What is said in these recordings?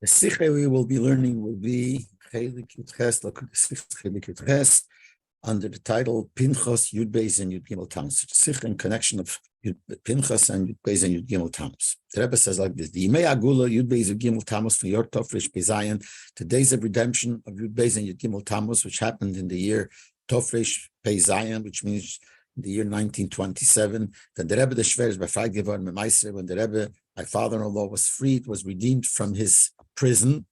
The Sikha we will be learning will be Chelek Yud under the title Pinchas, Yud Beis, and Yud Gimel Tammuz. The Sikha in connection of Pinchas and Yud Beis and Yud Gimel Tammuz. The Rebbe says like this: the Yimei Agula, Yud Beis, Yud Gimel Tammuz for Yor Tofresh Pezayin, the days of redemption of Yud Beis and Yud Gimel Tammuz, which happened in the year Tofresh Pezayin, which means the year 1927. Then the Rebbe the Shver is befreit geworden mit Meiser, when the Rebbe, my father-in-law, was freed, was redeemed from his prison.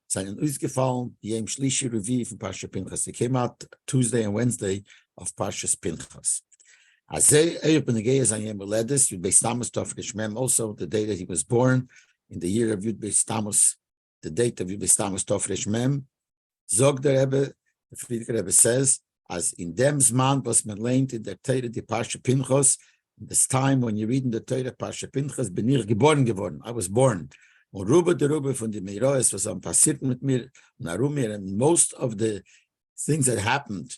Seinen ausgefallen, Yom Shlishi Revi from Parsha Pinchas. He came out Tuesday and Wednesday of Parsha Pinchas. Also, the day that he was born, in the year of Yud Beis Tammuz, the date of Yud Beis Tammuz Tofresh Mem, Zog the Rebbe, the Friedrich Rebbe says, as in dem Zman was man learned in the Torah the Parsha Pinchas, this time when you read in the Torah Parsha Pinchas, bin ich geboren geworden, I was born. Und Rube der Rube von dem Meiroes was am passiert mit mir, and most of the things that happened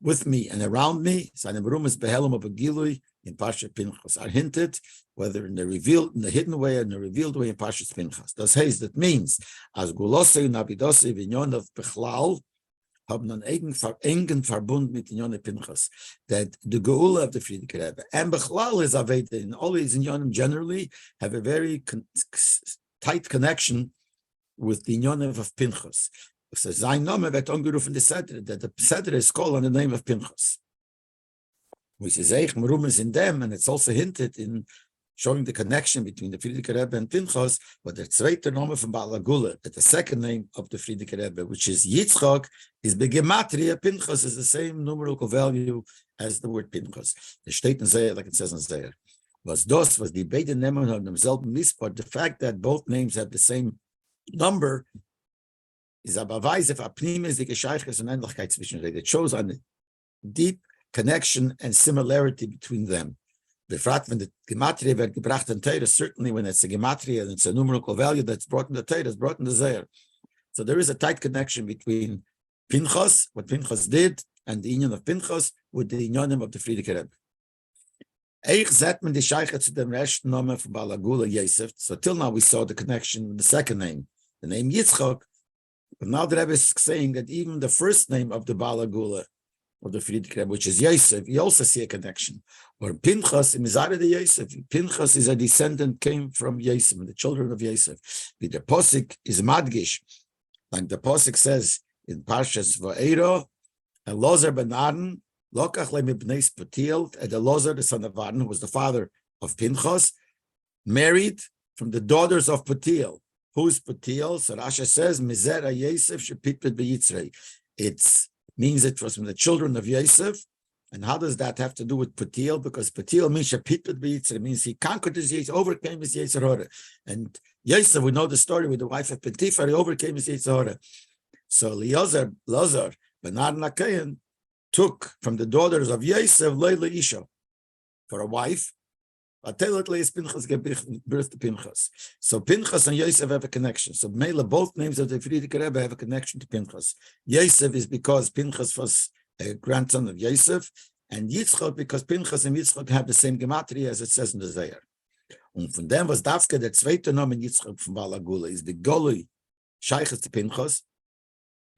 with me and around me, seinem Rumes behelm of a Gilui in Parsha Pinchas are hinted, whether in the revealed, in the hidden way or in the revealed way in Parsha Pinchas. Das heißt, that means, as Gulose und Abidose Vinyon of Bechlal, haben einen engen Verbund mit Yonah Pinchas, that the Geula of the Friedrich Rebbe and Bechlal is Aveda, and all these Yonim generally have a very tight connection with the Yonah of Pinchas. So sein Name wird angerufen, the Seder, that the Seder is called on the name of Pinchas. Which is Eich Marum is in them, and it's also hinted in showing the connection between the Friedrich Rebbe and Pinchas, but the zweite Name from Baal Agula, that the second name of the Friedrich Rebbe, which is Yitzchak, is Begematria. Pinchas is the same numerical value as the word Pinchas. The steht in Zeir, like it says in Zeir. Was die beiden Namen haben demselben Mispar, the fact that both names have the same number is a beweis of a pneumische Scheiches and Ähnlichkeit zwischen denen. It shows a deep connection and similarity between them. The fact when the gematria wird gebracht in Torah, certainly when it's a gematria and it's a numerical value that's brought in the Torah, it's brought in the Zeir. So there is a tight connection between Pinchas, what Pinchas did, and the union of Pinchas with the union of the Friedrich Rebbe. Eich zet men die Scheiche zu dem rechten Namen von Baal Agula Yosef. So till now we saw the connection with the second name, the name Yitzchak. But now the Rebbe is saying that even the first name of the Baal Agula, of the Friedrich Rebbe, which is Yosef, you also see a connection. Or Pinchas, in Mizare de Yosef, Pinchas is a descendant, came from Yosef, the children of Yosef. The Posik is Madgish, like the Posik says in Parshas Va'era, and Lozer ben Aaron, Lokach le mibnei Patil, and the Lozer, the son of Aaron, who was the father of Pinchas, married from the daughters of Patil. Who's Patil? So Rasha says, Mizera Yosef shepitpet beyitzrei. It means it was from the children of Yosef. And how does that have to do with Patil? Because Patil means shepitpet beyitzrei, means he conquered his Yetzer, overcame his Yetzer Hara. And Yosef, we know the story with the wife of Potiphar, he overcame his Yetzer Hara. So Lazar ben Aaron took from the daughters of Yosef Leila Isha for a wife. Ultimately, is Pinchas gave birth to Pinchas. So Pinchas and Yosef have a connection. So Mela, both names of the Friedrich Rebbe have a connection to Pinchas. Yosef is because Pinchas was a grandson of Yosef, and Yitzchak because Pinchas and Yitzchak have the same gematria as it says in the Zeir. Und von dem was Dafke, der zweite Name Yitzchak von Baal Agula is the Golui Sheiches to Pinchas.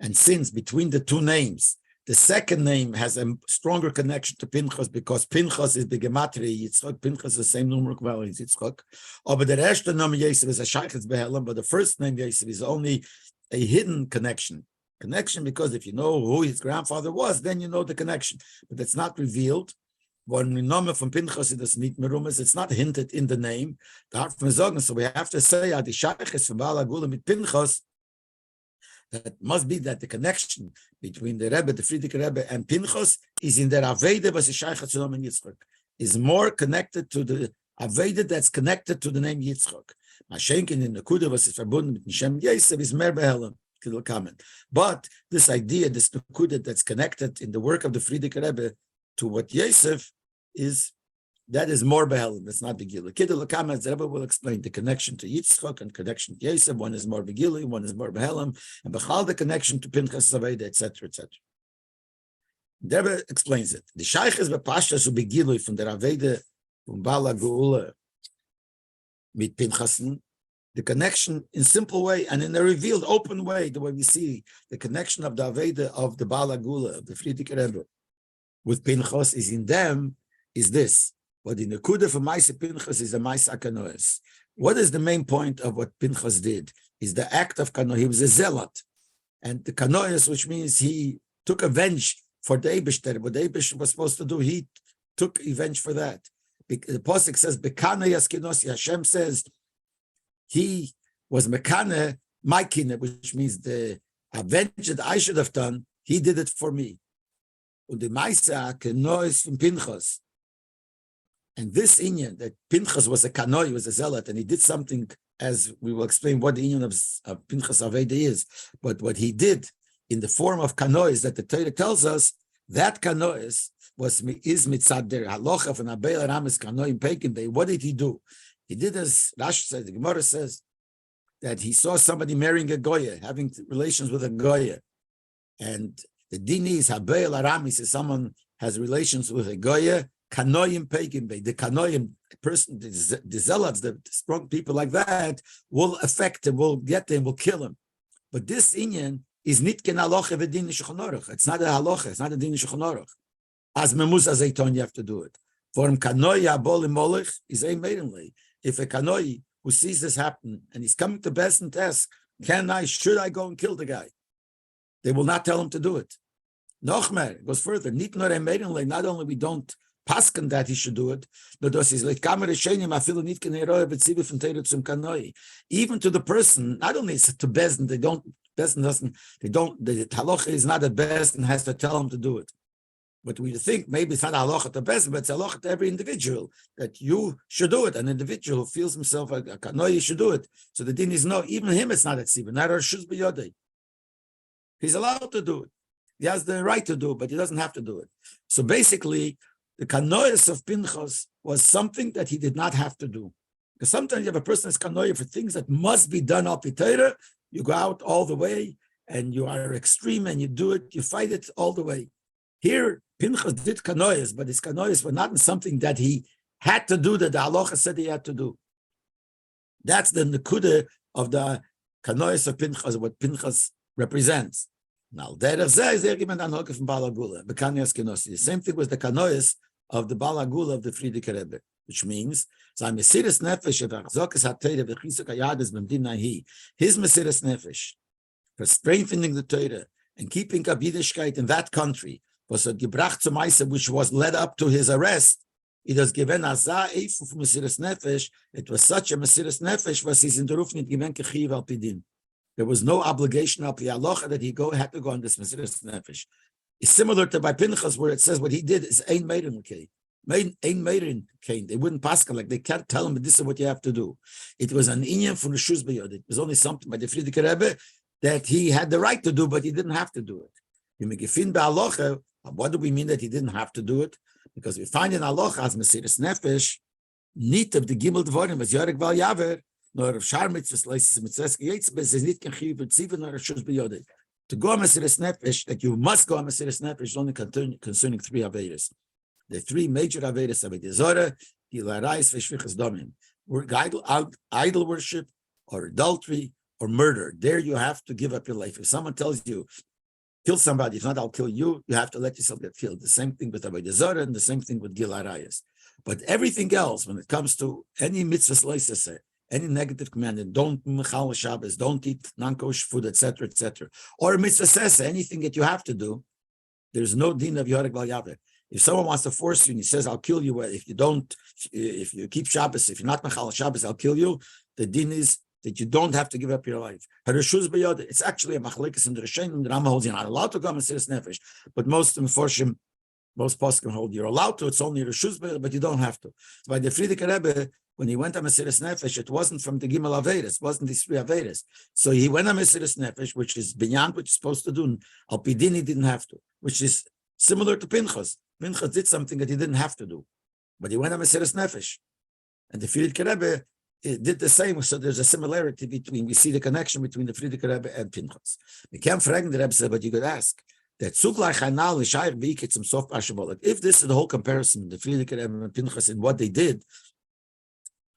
And since between the two names, the second name has a stronger connection to Pinchas because Pinchas is the gematria Yitzchak. Pinchas is the same numerical value as Yitzchak. But the erste name Yosef is a Sheiches Behelam, but the first name Yosef is only a hidden connection. Connection because if you know who his grandfather was, then you know the connection. But it's not revealed. When we know from Pinchas, it's not hinted in the name. So we have to say, the Sheiches from Baal Agula mit Pinchas, that must be that the connection between the Rebbe, the Friedrich Rebbe, and Pinchas is in their Aveda, was the Sheicha zu Namen Yitzchak, is more connected to the Aveda that's connected to the name Yitzchak. Mashenkin in the Kuda was verbunden mit Shem Yosef is mer behelem. Comment. But this idea, this Nakuda that's connected in the work of the Friedrich Rebbe to what Yosef is, that is more behelem. That's not Begila. Kidul Comment, the Rebbe will explain the connection to Yitzchak and connection to Yosef. One is more Begila, one is more behelem, and Bechal the connection to Pinchas Zaveda, etc., etc. The Rebbe explains it. The Shaykh is bepasha zu Begila from the Aveda from Baal Agula mit Pinchasen. the connection in simple way and in a revealed open way, the way we see the connection of the Aveda of the Baal Agula, of the Friedrich Rebbe, with Pinchas is in them, is this. What the Nekuda for Maisa Pinchas is the Maisa Kanoes. What is the main point of what Pinchas did? Is the act of Kanoes. He was a zealot. And the Kanoes, which means he took revenge for the Eibishter. What the Eibishter was supposed to do, he took revenge for that. The Pasuk says, Bekanayas Kinosi. Hashem says, he was Mekane, my kine, which means the revenge that I should have done, he did it for me. Und the Maisa Kanoes from Pinchas. And this inyan that Pinchas was a kanoi, was a zealot, and he did something, as we will explain what the inyan of Pinchas Aveda is. But what he did in the form of kanois that the Torah tells us, that kanois is mitzad der halacha from Abel Aramis kanoim pekin bay. What did he do? He did as Rashi says, the Gemara says, that he saw somebody marrying a goya, having relations with a goya, and the din is Abel Aramis is someone has relations with a goya. Kanoim pekin bay. The kanoim person, the zealots, the strong people like that, will affect him, will get him, will kill him. But this inyan is nitken halacha v'din shulchan aruch. It's not a halacha. It's not a din shulchan aruch. As memuz azeiton, you have to do it. For him kanoi abol imolech is a maidenly. If a kanoi who sees this happen and he's coming to best and ask, should I go and kill the guy? They will not tell him to do it. Nochmer goes further. Nit nor a maidenly. Not only we don't pasken that he should do it, but even to the person, not only to Bezdin, the halacha is not that Bezdin has to tell him to do it. But we think maybe it's not a halacha to Bezdin, but it's a halacha to every individual that you should do it. An individual who feels himself a kanoi should do it. So the din is no, even him it's not a tzibah, not a shuz b'yodei. He's allowed to do it. He has the right to do it, but he doesn't have to do it. So basically, the kanois of Pinchas was something that he did not have to do. Because sometimes you have a person that's kanoia for things that must be done al pi Torah. You go out all the way and you are extreme and you do it, you fight it all the way. Here, Pinchas did kanoias, but his kanoias were not in something that he had to do, that the halacha said he had to do. That's the nekuda of the kanoias of Pinchas, what Pinchas represents. Now, the same thing was the kanois of the Baal Agula of the Friedrich Rebbe, which means his mesiras nefesh for strengthening the Torah and keeping up Yiddishkeit in that country was a gebracht zum Meise, which was led up to his arrest. It was given azah eifu from mesiras nefesh. It was such a mesiras nefesh was his in the roof nit given kechiv al pidin. There was no obligation of the halacha that he had to go on this mesiras nefesh. It's similar to by Pinchas, where it says what he did is ein meiden kain. Ein meiden kain. They wouldn't pass like they can't tell him this is what you have to do. It was an inyan from the shuz b'yod. It was only something by the Friedrich Rebbe that he had the right to do, but he didn't have to do it. What do we mean that he didn't have to do it? Because we find in halacha as mesiras nefesh, nit of the gimel dvorim as yorek val yaver. Nor of shar mitzvahs leises mitzvahs geyetzbes is nit kechiv v'tziva nor shuz b'yodei. To go on mesiras nefesh, that you must go on mesiras nefesh, is only concerning three avedas. The three major avedas: aved zora, gilarais, v'shvichas domim. Idol worship, or adultery, or murder. There you have to give up your life. If someone tells you kill somebody, if not, I'll kill you, you have to let yourself get killed. The same thing with aved zora, and the same thing with gilarais. But everything else, when it comes to any mitzvahs leises, any negative command, don't mechal Shabbos, don't eat non-kosher food, etc., etc. Or mitzvah says anything that you have to do, there's no din of yorek val yaver. If someone wants to force you and he says, I'll kill you if you don't, if you keep Shabbos, if you're not mechal Shabbos, I'll kill you, the din is that you don't have to give up your life. It's actually a machlekes in the Rishonim. The Rama holds you're not allowed to go on mesiras nefesh, but most poskim hold you're allowed to. It's only reshus, but you don't have to. So by the Friedrich Rebbe, when he went on mesiras nefesh, it wasn't from the Gimel Avedas, it wasn't these three Avedas. So he went on mesiras nefesh, which is beyond what you're supposed to do. Al pidin he didn't have to, which is similar to Pinchas. Pinchas did something that he didn't have to do, but he went on mesiras nefesh. And the Friedrich Rebbe did the same. So there's a similarity between, we see the connection between the Friedrich Rebbe and Pinchas. We can't fragen the Rebbe, but you could ask, that if this is the whole comparison, the Friedrich Rebbe and Pinchas and what they did,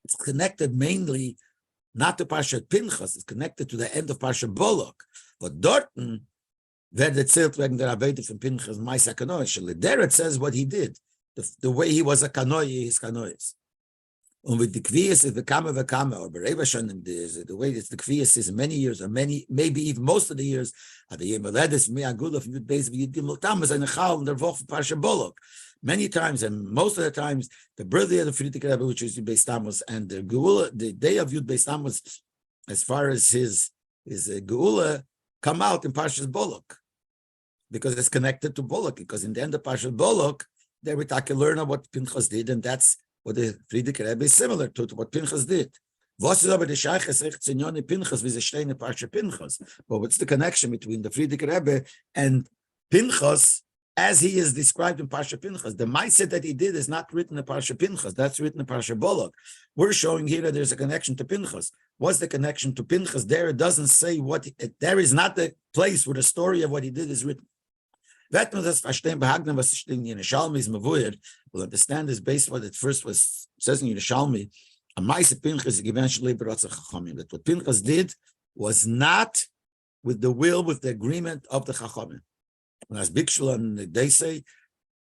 it's connected mainly not to Parshat Pinchas. It's connected to the end of Parshat Bolok. But Dorten, werde erzählt wegen der Arbeite von Pinchas, Maisa Kanois. There it says what he did, the way he was a Kanoi, his Kanois. And with the Kvias is the Kama, or Bereva Shanim, the way it's the Kvias is many years, or maybe even most of the years, at the Yemeledis, Me Agul of Yud Beis, Yud Gimel Tammuz, and Echal, and the Voch of Parsha Bolok. Many times, and most of the times, the birthday of the Frierdiker Rebbe, which is Yud Beis Tammuz, and the Geula, the day of Yud Beis Tammuz, as far as his Geula, come out in Parsha Bolok, because it's connected to Bolok, because in the end of Parsha Bolok, there we learn what Pinchas did, and that's what the Frierdiker Rebbe is similar to what Pinchas did. Was ist aber die Scheiches echt Zinjoni Pinchas, wie sie stehen in Parsha Pinchas? But what's the connection between the Frierdiker Rebbe and Pinchas as he is described in Parsha Pinchas? The mindset that he did is not written in Parsha Pinchas, that's written in Parsha Bolok. We're showing here that there's a connection to Pinchas. What's the connection to Pinchas? There it doesn't say there is not the place where the story of what he did is written. Wird man das verstehen, behagnen, was in Yerushalmi is mevuyer, will understand this based on what it first was says in Yerushalmi. A Maisa Pinchas eventually brought a Chachamim. That what Pinchas did was not with the will, with the agreement of the Chachamim. And as Bikshul and they say,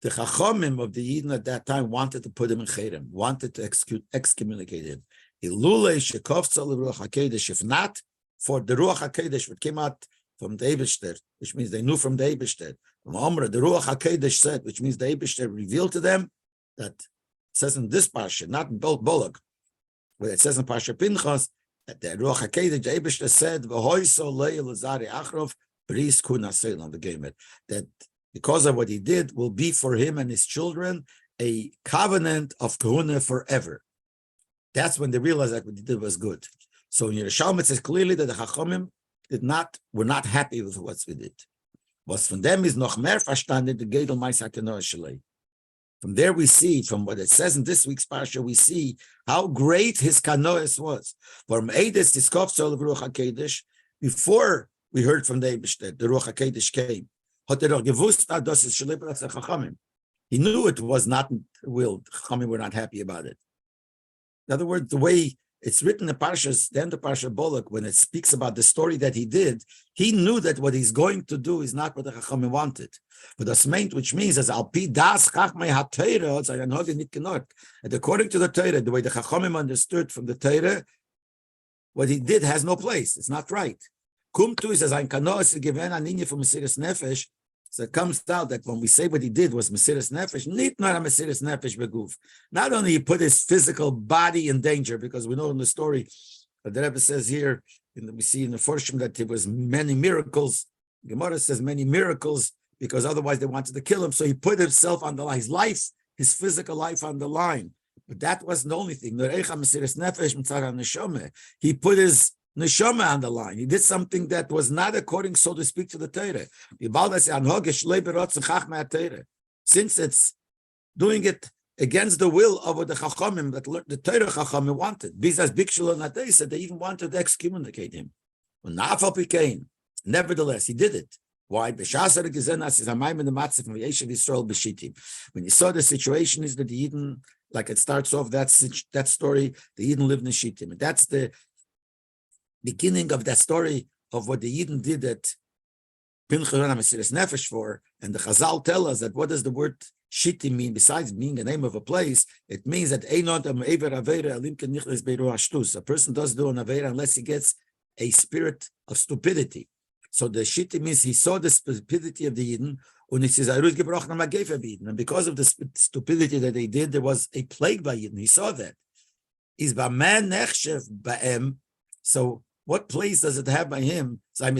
the Chachamim of the Yidden at that time wanted to put him in Cherem, wanted to excommunicate him. Ilule shekovtza leruach hakedesh, if not for the Ruach hakedesh, what came out from the Eibishter, which means they knew from the Eibishter. From Omra, the Ruach HaKodesh said, which means the Eibishter revealed to them that it says in this parsha, not in Bolog, but it says in Parsha Pinchas that the Ruach HaKodesh, the Eibishter said, "V'hoiso leil azari achrov bris kuna selam v'gemer," that because of what he did will be for him and his children a covenant of kahuna forever. That's when they realized that what he did was good. So in Yerushalmi it says clearly that the Chachamim were not happy with what we did. Was von dem is noch mehr verstanden, the Gedel Maisa Kanoah. From there we see, from what it says in this week's parsha, we see how great his Kanoah was. From Eides Tiskov of Ruach HaKodesh, before we heard from the Eibishter, the Ruach HaKodesh came. Hat doch gewusst, dass es Sheleber Chachamim. He knew it was not willed. Chachamim were not happy about it. In other words, the way it's written in Parshas, the end of Parsha Bolok, when it speaks about the story that he did, he knew that what he's going to do is not what the Chachamim wanted. But das meint, which means as Alpi das Chachmei HaTeirah, and according to the Torah, the way the Chachamim understood from the Torah, what he did has no place. It's not right. Kumtu says, "Ein Kanoah given an inye for Mesiras Nefesh." So it comes out that when we say what he did was Mesiras Nefesh, not a Mesiras Nefesh beguf. Not only he put his physical body in danger, because we know in the story, the Rebbe says here, we see in the Forshim that there was many miracles. Gemara says many miracles, because otherwise they wanted to kill him. So he put himself on the line, his life, his physical life on the line. But that wasn't the only thing. He put his neshama on the line. He did something that was not according, so to speak, to the Torah. Since it's doing it against the will of what the Chachamim, that the Torah Chachamim wanted. Bizas Bikshul and they said they even wanted to excommunicate him. Nevertheless, he did it. Why? When you saw the situation is that the Yidden, like it starts off that story, the Yidden lived in Shittim. And that's the beginning of that story of what the Yidden did at Pinchas Mesiras Nefesh for, and the Chazal tell us that what does the word Shittim mean besides being the name of a place? It means that a person does do an Avera unless he gets a spirit of stupidity. So the Shittim means he saw the stupidity of the Yidden, and he says, and because of the stupidity that they did, there was a plague by Yidden. He saw that. So what place does it have by him? That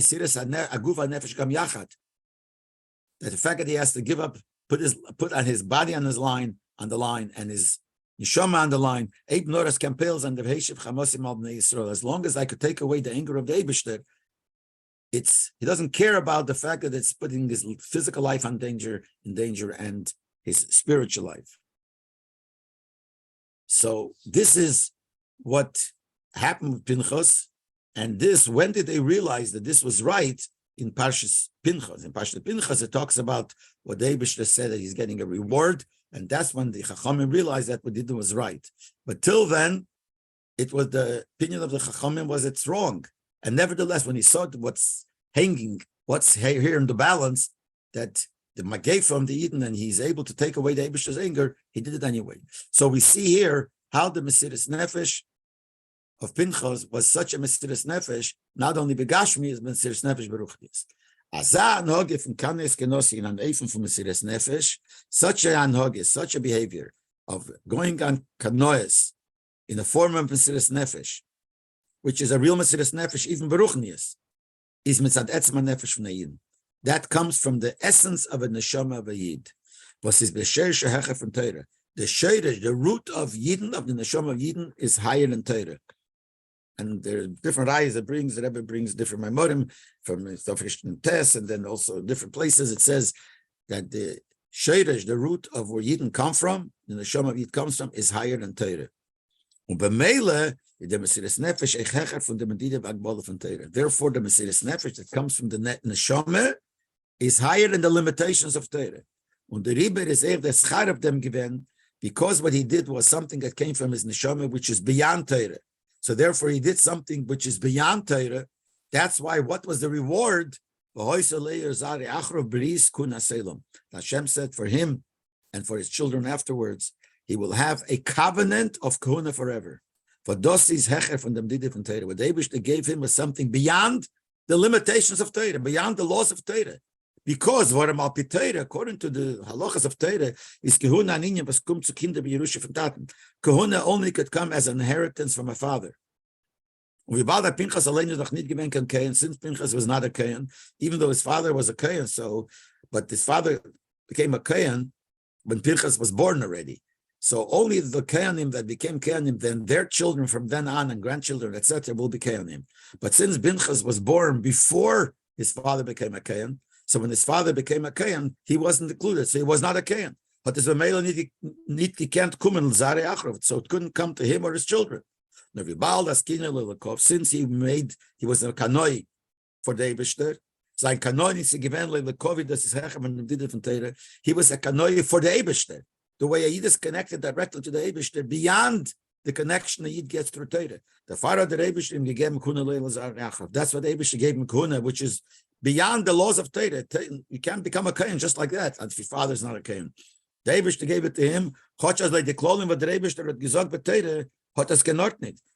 the fact that he has to give up, put on his body on the line, and his neshama on the line. As long as I could take away the anger of the Eibishter, he doesn't care about the fact that it's putting his physical life in danger, and his spiritual life. So this is what happened with Pinchas, and when did they realize that this was right? In Parshas Pinchas. In Parshas Pinchas, it talks about what the Eibishter said, that he's getting a reward, and that's when the Chachamim realized that what they did was right. But till then, it was the opinion of the Chachamim was it's wrong. And nevertheless, when he saw what's hanging, what's here in the balance, that the Magay from the Eden, and he's able to take away the Eibishter's anger, he did it anyway. So we see here how the Mesiras Nefesh of Pinchas was such a Mesiras Nefesh, not only Begashmi, as Mesiras Nefesh Beruchnius. Azah Anhoge from Kanes Genosi in an Eifim from Mesiras Nefesh, such a Anhoge, such a behavior of going on Kanoes in the form of Mesiras Nefesh, which is a real Mesiras Nefesh, even Beruchnius, is Mitzad Etzma Nefesh from Yid. That comes from the essence of a neshama of a Yid. Was is B'Sher Shehecha from Torah. The Sheirish, the root of Yidden, of the neshama of Yidden, is higher than Torah. And there are different ayahs that brings, the Rebbe brings different Maimorim from Tofresh and Tes, and then also different places. It says that the Sheirish, the root of where Yidden come from, the neshama of Yid comes from, is higher than Torah. Therefore, the Mesiras Nefesh that comes from the neshama is higher than the limitations of Torah. And the Riber is the schar of them given, because what he did was something that came from his neshama, which is beyond Torah. So therefore, he did something which is beyond Torah. That's why what was the reward? Hashem said for him and for his children afterwards, he will have a covenant of kahuna forever. For Dossi's hecher from the Mdidif and Torah, what they gave him was something beyond the limitations of Torah, beyond the laws of Torah. Because what according to the halachas of Torah, is kahuna aninya was kum zu kinder b'Yerusha from Taten. Kahuna only could come as an inheritance from a father. Since Pinchas was not a Kayan, even though his father was a Kayan, but his father became a Kayan when Pinchas was born already. So only the Kayanim that became Kayanim, then their children from then on and grandchildren, etc., will be Kayanim. But since Pinchas was born before his father became a Kayan, so when his father became a Kayan, he wasn't included, so he was not a Kayan. But his Mamela can't come in Zare Achrov, so it couldn't come to him or his children. Since he was a Kanoi for the Eibishter, sein Kanoi is given Lelekovi, das is Hechem and did it from Torah. He was a Kanoi for the Eibishter. The way a Yid is connected directly to the Eibishter beyond the connection a Yid gets through Torah. The father of the Eibishter gave him Kuna Leil Zar Achrov. That's what the Eibishter gave him Kuna, which is beyond the laws of Torah. You can't become a Kayan just like that if your father's not a Kayan. The Eibishter gave it to him.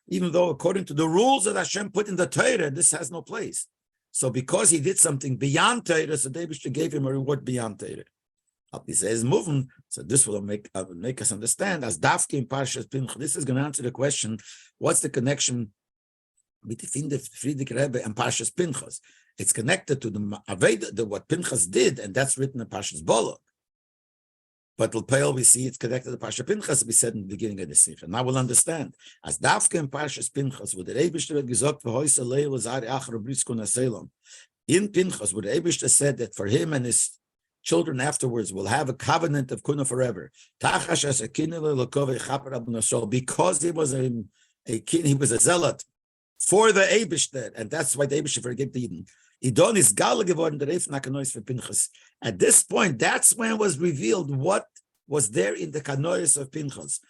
Even though according to the rules that Hashem put in the Torah, this has no place. So because he did something beyond Torah, so the Eibishter gave him a reward beyond Torah. He says, moving, so this will make us understand, as Dafke in Parshas Pinchas, this is going to answer the question, what's the connection between the Friedrich Rebbe and Parshas Pinchas? It's connected to the Aveda, what Pinchas did, and that's written in Parshas Bolok. But L'Peil, we see it's connected to Parshas Pinchas, we said in the beginning of the Sikha. Now we'll understand. As Dafke in Parshas Pinchas, wo der Eibishter hat gesagt, v'hoise leil zari achar briskun aselom. In Pinchas, where the Eibishter said that for him and his children afterwards will have a covenant of kuna forever. Because he was a king, he was a zealot for the Eibishter, and that's why the Eibishter forgave the Eden. Idon is gal geworden der Reif Nakanois for Pinchas. At this point, that's when it was revealed what was there in the Kanois of Pinchas.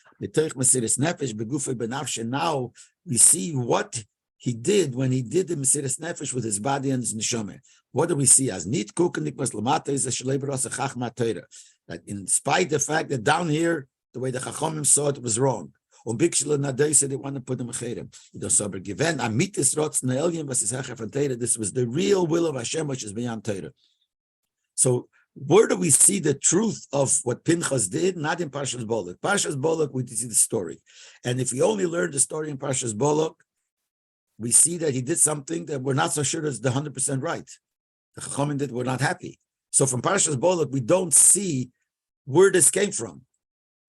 Now we see what he did when he did the Mesiras Nefesh with his body and his neshama. What do we see as nit kukenik was lamata is a shleiberos a chachma Torah. That in spite of the fact that down here the way the Chachamim saw it was wrong. Und Bikshel Nadei said they want to put him acherem. This was the real will of Hashem, which is beyond Torah. So where do we see the truth of what Pinchas did? Not in Parshas Bolok. Parshas Bolok, we see the story. And if we only learn the story in Parshas Bolok, we see that he did something that we're not so sure is the 100% right. The Chachamim did, we're not happy. So from Parshas Bolok, we don't see where this came from.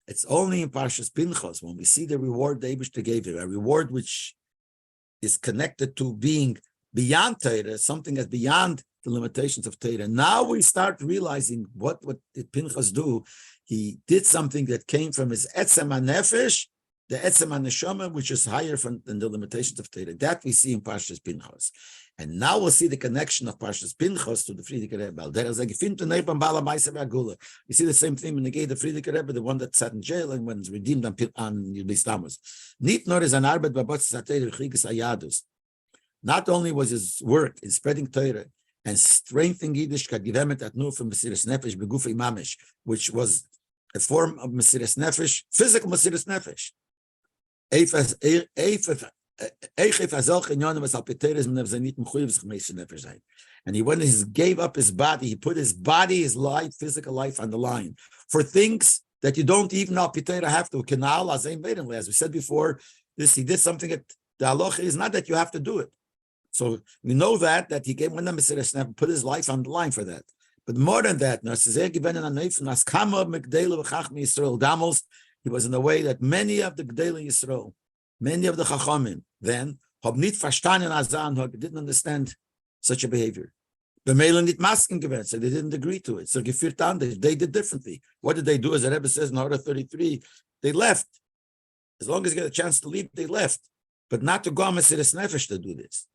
It's only in Parshas Pinchas when we see the reward the Eibishter gave him, a reward which is connected to being beyond Torah, something that's beyond the limitations of Torah. Now we start realizing what did Pinchas do? He did something that came from his etzem hanefesh, the etzem and neshama, which is higher than the limitations of Torah. That we see in Parshas Pinchas. And now we'll see the connection of Parshas Pinchas to the Friedrich Rebbe. You see the same thing when they gave the Friedrich Rebbe, the one that sat in jail and was redeemed on Tammuz. Not only was his work in spreading Torah and strengthening Yiddishkeit, which was a form of Mesiras Nefesh, physical Mesiras Nefesh. And he went and he gave up his body, he put his body, his life, physical life on the line for things that you don't even have to. As we said before, he did something that the halacha is not that you have to do it. So we know that he gave one of put his life on the line for that. But more than that, he was in the way that many of the Gdei Yisrael, many of the Chachamim, then didn't understand such a behavior. So they didn't agree to it. So they did differently. What did they do? As the Rebbe says in Order 33, they left. As long as they got a chance to leave, they left. But not to go on Mesiras Nefesh to do this.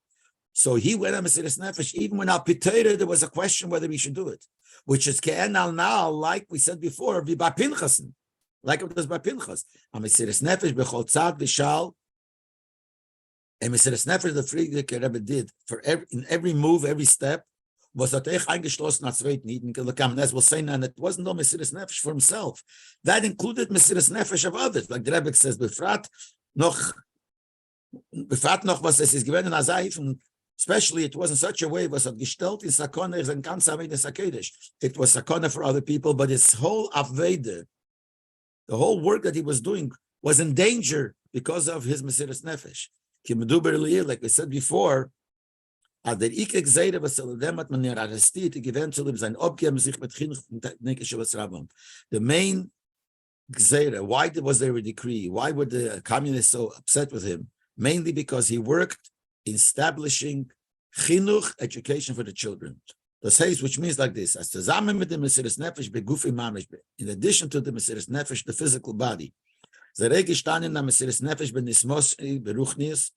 So he went on Mesiras Nefesh, even when al Pitera, there was a question whether he should do it, which is Ke'en al Na'al, like we said before, by Pinchas, like it was by Pinchas. On Mesiras Nefesh, Bechol Tzad V'Shal, and Mesiras Nefesh, the Friedrich Rebbe did, in every move, every step, was that eingeschlossen als Zweiten, as we'll say now, and it wasn't no Mesiras Nefesh for himself. That included Mesiras Nefesh of others, like the Rebbe says, Befrat noch was es ist gewesen, especially it was in such a way, was hat gestellt in Sakone, is ein ganz Aveda Sakedish. It was Sakone for other people, but his whole Aveda, the whole work that he was doing, was in danger because of his Mesiras Nefesh. Like we said before, the main Gzeira, why was there a decree? Why were the communists so upset with him? Mainly because he worked in establishing chinuch, education for the children. Das heißt, which means like this, as zusammen mit dem Mesiras Nefesh begufi mamish, in addition to the Mesiras Nefesh, the physical body. Mesiras Nefesh benismos beruchnius.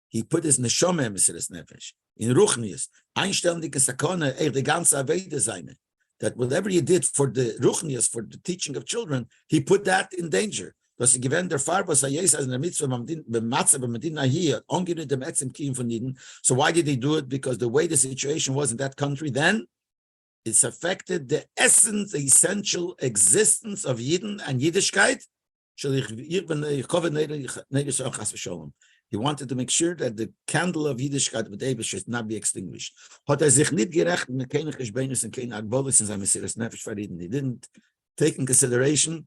He put his neshama in Mesiras Nefesh. In ruchnius, einständige Sakone, die ganze Aveda seine. That whatever he did for the ruchnius, for the teaching of children, he put that in danger. So why did he do it? Because the way the situation was in that country then, it's affected the essence, the essential existence of Yidden and Yiddishkeit. He wanted to make sure that the candle of Yiddishkeit with Eibush should not be extinguished. He didn't take in consideration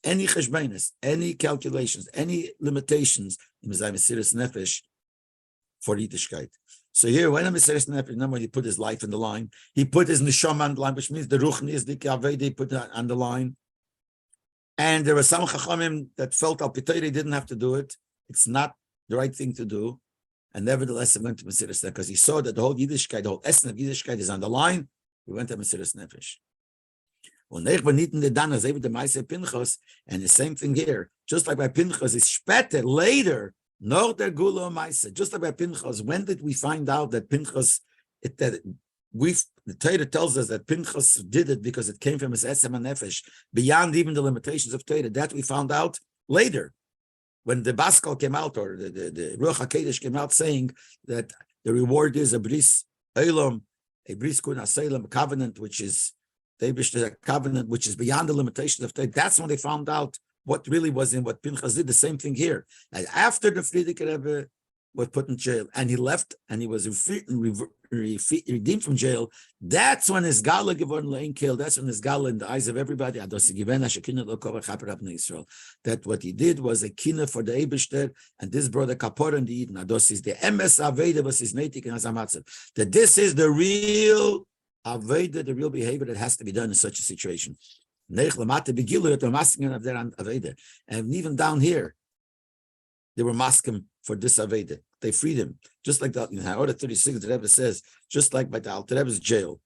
any cheshbenis, any calculations, any limitations in Mesiras Nefesh for Yiddishkeit. So here, when Mesiras Nefesh, remember when he put his life on the line, he put his neshama on the line, which means the ruchni is the kaved, he put that on the line. And there were some chachamim that felt al pitayri didn't have to do it. It's not the right thing to do. And nevertheless, he went to Mesiras Nefesh because he saw that the whole Yiddishkeit, the whole essence of Yiddishkeit is on the line. He went to Mesiras Nefesh. And the same thing here, just like by Pinchas, it's später, later, no der Gula Maise. Just like by Pinchas, when did we find out that Pinchas, the Torah tells us that Pinchas did it because it came from his Esem and Nefesh, beyond even the limitations of Torah. That we found out later, when the Baskal came out, or the Ruach HaKodesh came out saying that the reward is a bris Eilam, a bris kun haselam, a covenant, which is a covenant which is beyond the limitations of Torah. That's when they found out what really was in what Pinchas did. The same thing here. And after the Friedrich Rebbe was put in jail and he left and he was redeemed from jail, that's when his gala geworden leinkel. That's when his gala in the eyes of everybody. That what he did was a kina for the Eibishter, and this brought a kapor in the Eden. Ados is the MS Aveda was his netik and Hazamatzav. That this is the real Aveda, the real behavior that has to be done in such a situation. And even down here, they were masking for this Aveda. They freed him. Just like that in Order 36, the Rebbe says, just like by the Alter Rebbe's jail,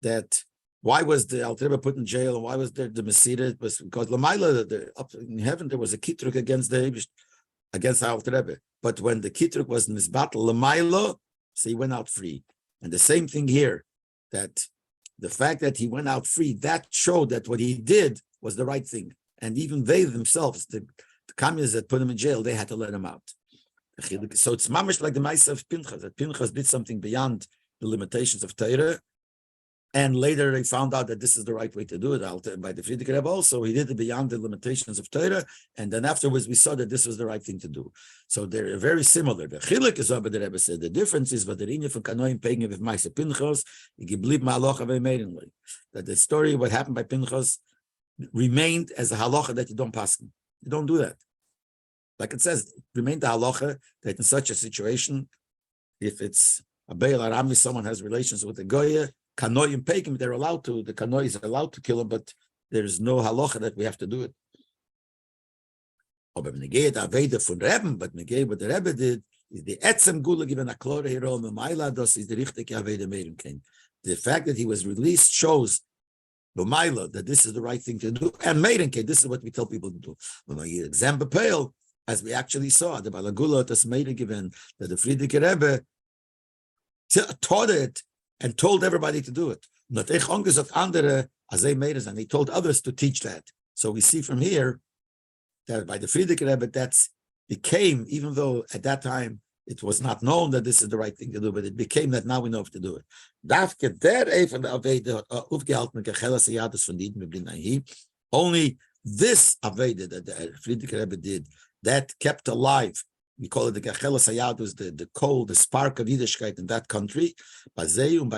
that Why was the Alter Rebbe put in jail, and why was there the Mesira? It was because Lamaila, up in heaven, there was a kitruk against the Alter Rebbe. But when the kitruk was in this battle, Lamaila, so he went out free. And the same thing here, that the fact that he went out free, that showed that what he did was the right thing. And even they themselves, the communists that put him in jail, they had to let him out. So it's mamish like the Maisa of Pinchas, that Pinchas did something beyond the limitations of Torah. And later they found out that this is the right way to do it by the Friedrich Rebbe also. He did it beyond the limitations of Torah. And then afterwards we saw that this was the right thing to do. So they're very similar. The Chelek is what the Rebbe said. The difference is what the Rinja from Kanoim paying with Maisa Pinchas, that the story of what happened by Pinchas remained as a halacha that you don't pass. You don't do that. Like it says, it remained the halacha that in such a situation, if it's a Be'el Arami, someone has relations with the Goya, Kanoim Pegim, they're allowed to, the Kanois are allowed to kill him, but there is no halacha that we have to do it. But Negei the what the Rebbe did is the Etzem Gula given a Klore Hero, Maila dos is the Richtig Aveda Merim came. The fact that he was released shows Maila that this is the right thing to do, and Merim came, this is what we tell people to do. Example Pale, as we actually saw, the Balagula das Merim given that the Friedrich Rebbe taught it and told everybody to do it. And he told others to teach that. So we see from here that by the Friedrich Rebbe, that's became, even though at that time it was not known that this is the right thing to do, but it became that now we know how to do it. Only this Aveda that the Friedrich Rebbe did, that kept alive. We call it the Gechelas Hayad, was the coal, the spark of Yiddishkeit in that country. By them,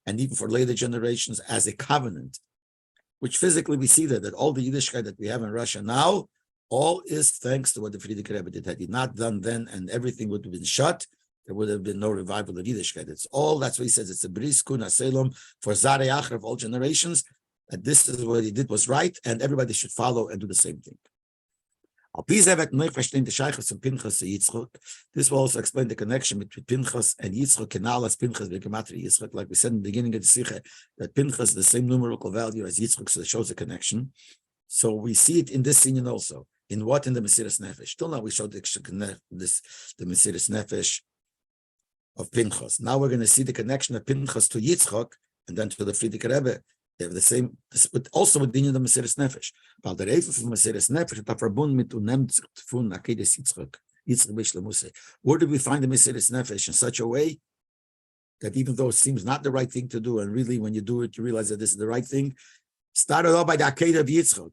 and even for later generations as a covenant, which physically we see that all the Yiddishkeit that we have in Russia now, all is thanks to what the Friedrich Rebbe did. Had he not done then and everything would have been shut, there would have been no revival of Yiddishkeit. It's all, that's what he says, it's a Bris Kun Aselom for Zarei Achar of all generations, that this is what he did was right, and everybody should follow and do the same thing. This will also explain the connection between Pinchas and Yitzchak, Kenal as Pinchas Begematria Yitzchak, like we said in the beginning of the Sikha, that Pinchas is the same numerical value as Yitzchak, so it shows a connection. So we see it in this scene also. In what? In the Mesiras Nefesh. Till now we showed the Mesiras Nefesh of Pinchas. Now we're going to see the connection of Pinchas to Yitzchak and then to the Friedrich Rebbe. They have the same, but also with the Mesiras Nefesh. Weil der Reife von Mesiras Nefesh hat verbunden mit unnemmt von Akedes Yitzchak. Where do we find the Mesiras Nefesh in such a way that even though it seems not the right thing to do, and really when you do it, you realize that this is the right thing, started off by the Akedah of Yitzchak.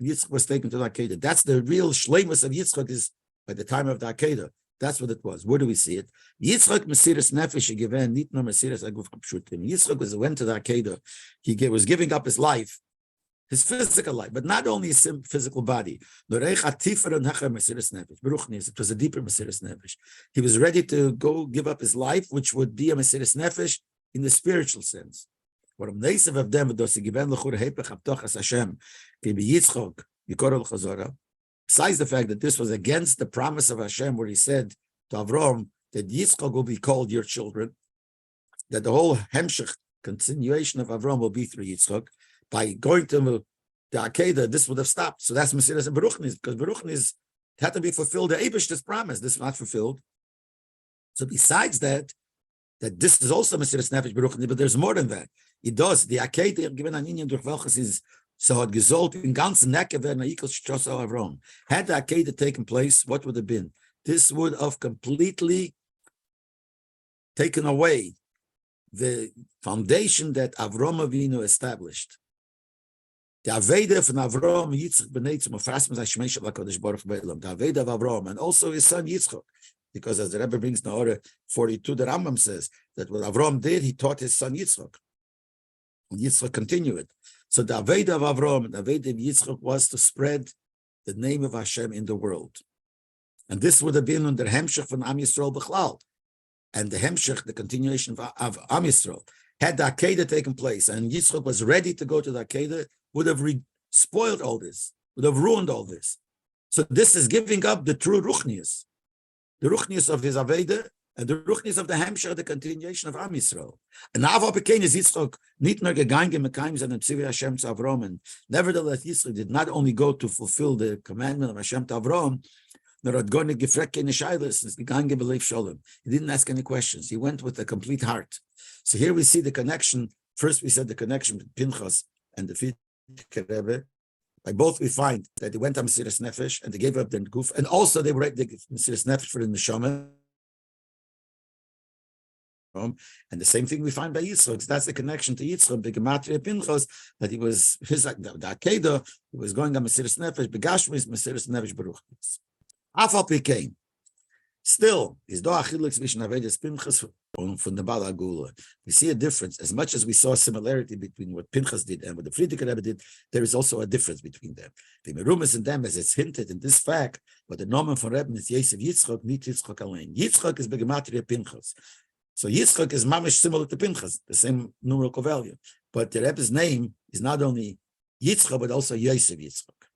Yitzchak was taken to the Akedah. That's the real shleimus of Yitzchak, is by the time of the Akedah. That's what it was. Where do we see it? Yitzchak Mesiras Nefesh given nit no Mesiras Aguf Kapshutim. Yitzchak went to the Akedah. He was giving up his life, his physical life, but not only his physical body. It was a deeper Mesiras Nefesh. He was ready to go give up his life, which would be a Mesiras Nefesh in the spiritual sense. Besides the fact that this was against the promise of Hashem, where he said to Avram that Yitzchak will be called your children, that the whole hemshech continuation of Avram will be through Yitzchak. By going to the Akedah, this would have stopped. So that's Mesiras and Beruchnis, because Beruchnis had to be fulfilled. The Eibishter's promise, this is not fulfilled. So besides that this is also Mesiras Nefesh Beruchnis, but there's more than that. It does. The Akedah given an Inyan durch welches is so had gesult in ganzen Necke werden equal Shtrosa Avram. Had the Akedah taken place, what would have been? This would have completely taken away the foundation that Avram Avinu established. The Aveda from Avram, Yitzchak B'neitzim, Ofrasmas HaShmesh HaKadosh Baruch B'Elam, the Aveda of Avram, and also his son Yitzchak, because as the Rebbe brings in Order 42, the Rambam says that what Avram did, he taught his son Yitzchak. And Yitzchak continued. So the Aveda of Avram and the Aveda of Yitzchak was to spread the name of Hashem in the world. And this would have been under Hemshech from Am Yisrael B'chlal. And the Hemshech, the continuation of Am Yisrael, had the Akedah taken place and Yitzchak was ready to go to the Akedah, would have spoiled all this, would have ruined all this. So this is giving up the true Ruchnius. The Ruchnius of his Aveda and the Ruchnis of the Hemshech, the continuation of Am Yisrael. And Avo became Yitzchok, nicht nur gegangen mit Kaim and Tzivi Hashem to Avram, and nevertheless Yitzchok did not only go to fulfill the commandment of Hashem to Avram, nor had gone to gefrek in the Shailas, and gegangen beleif shalom. He didn't ask any questions. He went with a complete heart. So here we see the connection. First, we said the connection with Pinchas and the Frierdiker Rebbe. By both, we find that they went on Mesiras Nefesh and they gave up their goof, and also they were the Mesiras Nefesh for the Neshama. And the same thing we find by Yitzchak. That's the connection to Yitzchak, the Gematria Pinchas, that he was his the Akedah, he was going on Mesiras Nefesh, Begashmis, Mesiras Nefesh Beruchnis. Afal Pikein. Still, is do achiluk zwischen Avedas Pinchas from the Bala Gula. We see a difference. As much as we saw a similarity between what Pinchas did and what the Frierdiker Rebbe did, there is also a difference between them. The merumas in them, as it's hinted in this fact, but the nomen von Rebbe is Yosef Yitzchak, not Yitzchak alone. Yitzchak is Begematria Pinchas. So Yitzchak is mamish similar to Pinchas, the same numerical value. But the Rebbe's name is not only Yitzchak, but also Yosef Yitzchak.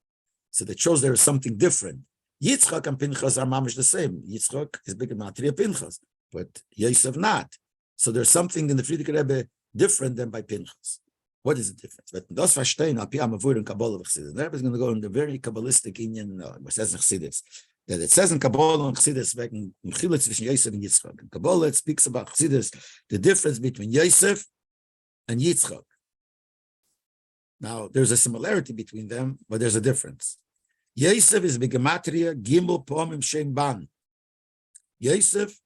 So that shows there is something different. Yitzchak and Pinchas are mamish the same. Yitzchak is Begematria Pinchas, but Yosef not. So there's something in the Frierdiker Rebbe different than by Pinchas. What is the difference? But das verstehen, al pi amavur and Kabbalah v'chsidus. The Rebbe is going to go in the very Kabbalistic Indian, it says in Chassidus, that it says in Kabbalah and Chassidus, wegen Mechilot zwischen Yosef and Yitzchak. In Kabbalah, it speaks about Chassidus, the difference between Yosef and Yitzchak. Now, there's a similarity between them, but there's a difference. Yosef is Begematria Gimel Pomim Shem Ban. Yosef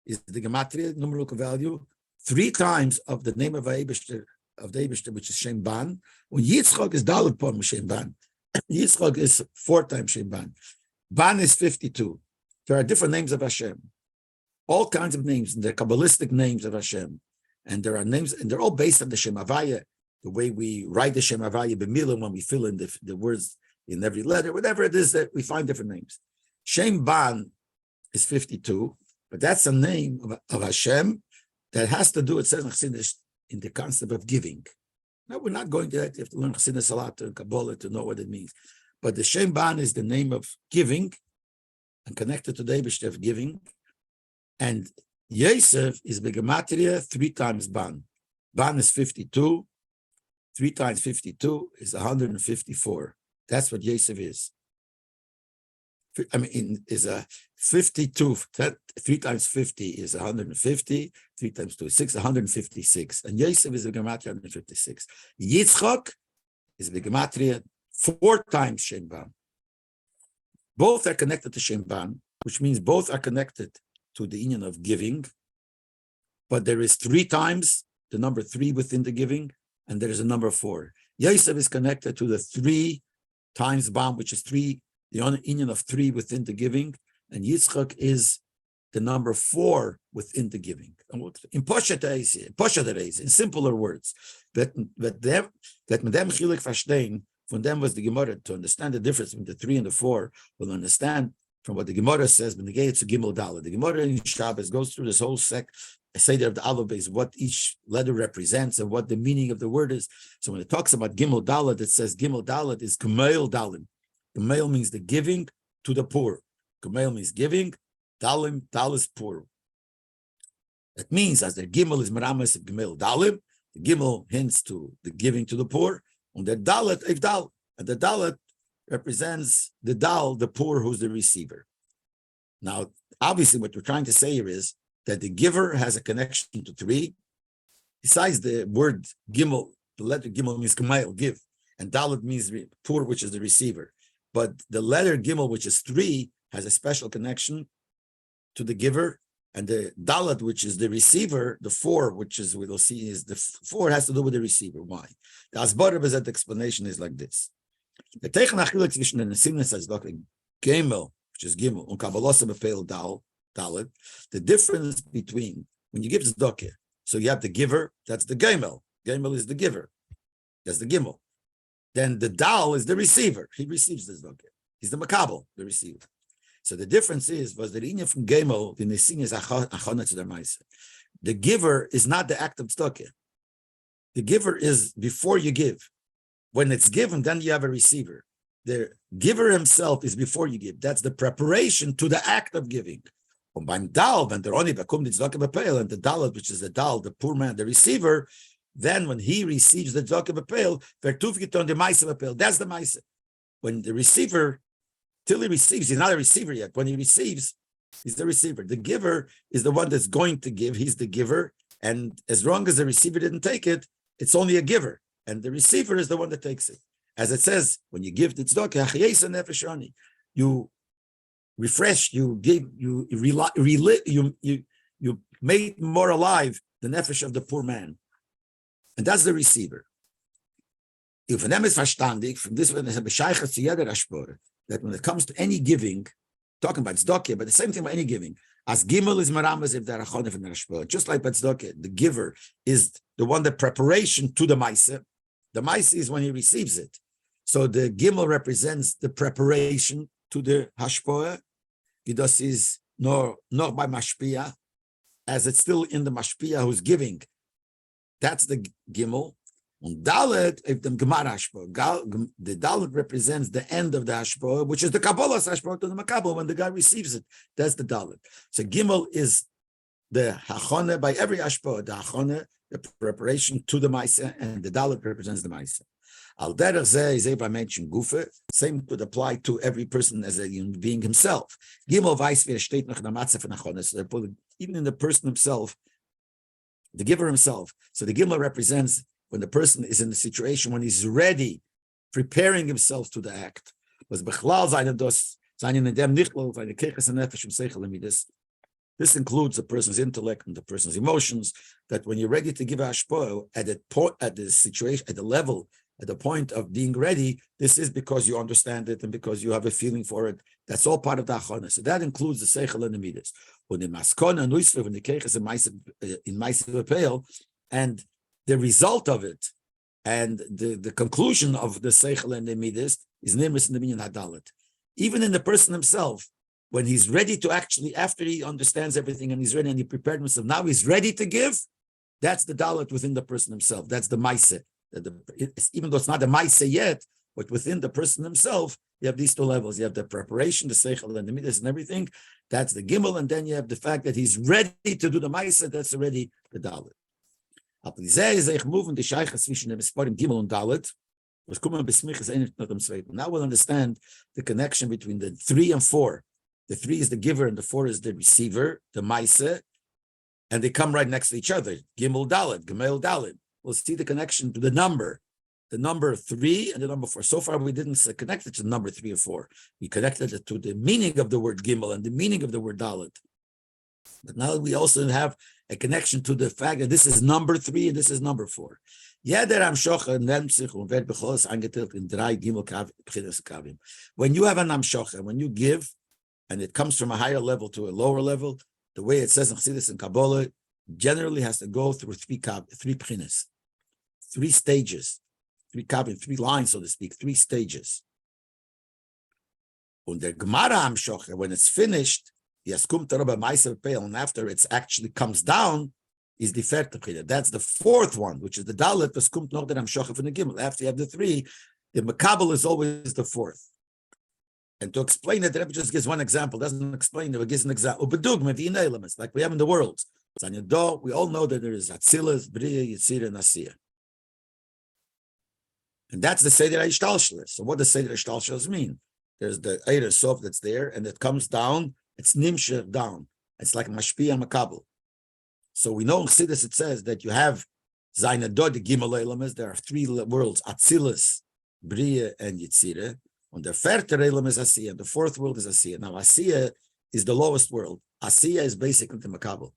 is the Gematria numerical value 3 times of the name of the Eibishter, which is Shem Ban. When Yitzchak is Dalet Pomim Shem Ban. Yitzchak is 4 times Shem Ban. Ban is 52. There are different names of Hashem. All kinds of names, and they're Kabbalistic names of Hashem. And there are names, and they're all based on the Shem Havaya, the way we write the Shem Havaya b'milah when we fill in the words in every letter, whatever it is that we find different names. Shem Ban is 52, but that's a name of Hashem that has to do, it says in Chassidus, in the concept of giving. Now, we're not going to that. You have to learn Chassidus Salat and Kabbalah to know what it means. But the Shem Ban is the name of giving and connected to the Eibishter of giving. And Yosef is Begematria 3 times Ban. Ban is 52. 3 times 52 is 154. That's what Yosef is. I mean, is a 52. 3 times 50 is 150. 3 times 2 is 6, 156. And Yosef is the Gematria 156. Yitzchak is the Gematria 4 times Shem Ban. Both are connected to Shem Ban, which means both are connected to the union of giving. But there is 3 times the number 3 within the giving, and there is a number 4. Yosef is connected to the 3 times Ban, which is 3, the union of 3 within the giving, and Yitzchak is the number 4 within the giving. In Poshet in simpler words, that mit dem Chelek verstehen, von them was the Gemara, to understand the difference between the 3 and the 4, will understand from what the Gemara says, when the Gate to Gimel Dalet. The Gemara in Shabbos goes through this whole Seder of the Aleph Beis, what each letter represents and what the meaning of the word is. So when it talks about Gimel Dalet, it says Gimel Dalet is Gemeil Dalim. Gemeil means the giving to the poor. Gemeil means giving, Dalim, Dal is poor. That means as the Gimel is Merames of Gemeil Dalim, the Gimel hints to the giving to the poor, and the Dalet, if Dal, and the Dalet represents the Dal, the poor who's the receiver. Now, obviously what we're trying to say here is that the giver has a connection to 3. Besides the word Gimel, the letter Gimel means Gemeil, give, and Dalet means poor, which is the receiver. But the letter Gimel, which is 3, has a special connection to the giver, and the Dalet, which is the receiver, the 4, which is we'll see is the 4 has to do with the receiver. Why? The Asbar Bezet explanation is like this: the Teichen Achilek zwischen den Simnes as like Gimel, which is Gimel, and Kabbalah befeil Dalet. The difference between when you give tzedakah, so you have the giver, that's the Gimel. Gimel is the giver, that's the Gimel. Then the Dal is the receiver. He receives the tzedakah. He's the Makabel, the receiver. So the difference was the Inyan from Gimel, the Nisin is Achana to their Maisa. The giver is not the act of tzedakah. The giver is before you give. When it's given, then you have a receiver. The giver himself is before you give. That's the preparation to the act of giving. And beim Dal, when der Oni bekommt die Tzedakah b'peil, and the Dalet, which is the Dal, the poor man, the receiver, then when he receives the Tzedakah b'peil, vertuf giton the Maisa b'peil. That's the Maisa. When the receiver, till he receives, he's not a receiver yet. When he receives, he's the receiver. The giver is the one that's going to give. He's the giver. And as long as the receiver didn't take it, it's only a giver. And the receiver is the one that takes it. As it says, when you give the tzedakah, you refresh, you give, you made more alive the nefesh of the poor man. And that's the receiver. If an is verstandig, from this one, that when it comes to any giving, talking about tzedakah, but the same thing about any giving, as gimel is maramas if they're achonef and rashpor. Just like by tzedakah, the giver is the one, the preparation to the maisa. The maisa is when he receives it. So the gimel represents the preparation to the hashpoah. It is nor by mashpia, as it's still in the mashpia who's giving. That's the gimel. And dalet, if the gemar hashpoah, the dalet represents the end of the hashpoah, which is the kabbalah's hashpoah to the makabel when the guy receives it. That's the dalet. So gimel is the hachone by every hashpoah. The hachone, the preparation to the maisa, and the dalet represents the maisa. Al derech zeh is able to mention gufe. Same could apply to every person as a human being himself. Gimel weiß wie steht noch in der Matze von hachone. So even in the person himself, the giver himself. So the gimel represents when the person is in the situation when he's ready, preparing himself to the act. This includes a person's intellect and the person's emotions, that when you're ready to give hashpoah at the situation, at the level, at the point of being ready, this is because you understand it and because you have a feeling for it. That's all part of the achona. So that includes the seichel and the midas. When the maskona and nuisfer, when the keich is in ma'aseh b'peil, and the result of it and the conclusion of the seichel and the midas is nimbus in the minyan hadalet. Even in the person himself, when he's ready to actually, after he understands everything and he's ready and he prepared himself, now he's ready to give, that's the dalet within the person himself. That's the maaseh. Even though it's not the maaseh yet, but within the person himself, you have these two levels. You have the preparation, the seichel and the midas and everything. That's the gimel. And then you have the fact that he's ready to do the maaseh. That's already the dalet. Now we'll understand the connection between the 3 and 4. The 3 is the giver and the 4 is the receiver, the maaseh, and they come right next to each other. Gimel dalet, gemel dalet. We'll see the connection to the number 3 and the number 4. So far, we didn't connect it to the number 3 or 4. We connected it to the meaning of the word gimel and the meaning of the word dalet. But now we also have a connection to the fact that this is number 3 and this is number 4. When you have an amshocha, when you give, and it comes from a higher level to a lower level, the way it says in Chassidus and Kabbalah, generally has to go through 3 pchinas, 3 stages, 3 lines, so to speak, 3 stages. And the Gemara amshocha, when it's finished, and after it actually comes down, is the vierte pchina. That's the 4th one, which is the dalet. After you have the 3, the makabel is always the 4th. And to explain it, the Rebbe just gives one example. Doesn't explain it. It gives an example. Like we have in the world. We all know that there is Atzilas, Bria, Yitzira, and Asiya. And that's the Seder HaIshtalshelis. So what does Seder HaIshtalshelis mean? There's the Eira Sof that's there, and it comes down. It's Nimsha down. It's like Mashpia Makabel. So we know in Chassidus it says that you have Zainadod, the Gimel Elamas. There are 3 worlds, Atzilas, Bria, and Yitzira. And the 4th Elam is Asiya. The 4th world is Asiya. Now Asiya is the lowest world. Asiya is basically the Makabel.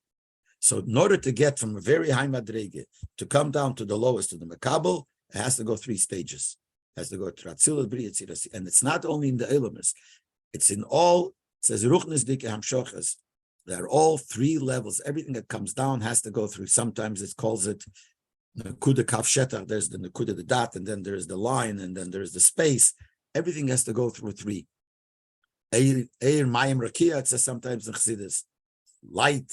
So in order to get from a very high Madrege to come down to the lowest, to the Makabel, it has to go 3 stages. It has to go to Atzilas, Bria, Yitzira. And it's not only in the Elamas. It's in all, it says, Ruchnis Dike Hamshochas. They're all 3 levels. Everything that comes down has to go through. Sometimes it calls it Nakuda Kaf Shetach. There's the Nakuda, the dot, and then there's the line, and then there's the space. Everything has to go through 3. Eir, Mayim, Rakia, it says sometimes in Chassidus. Light,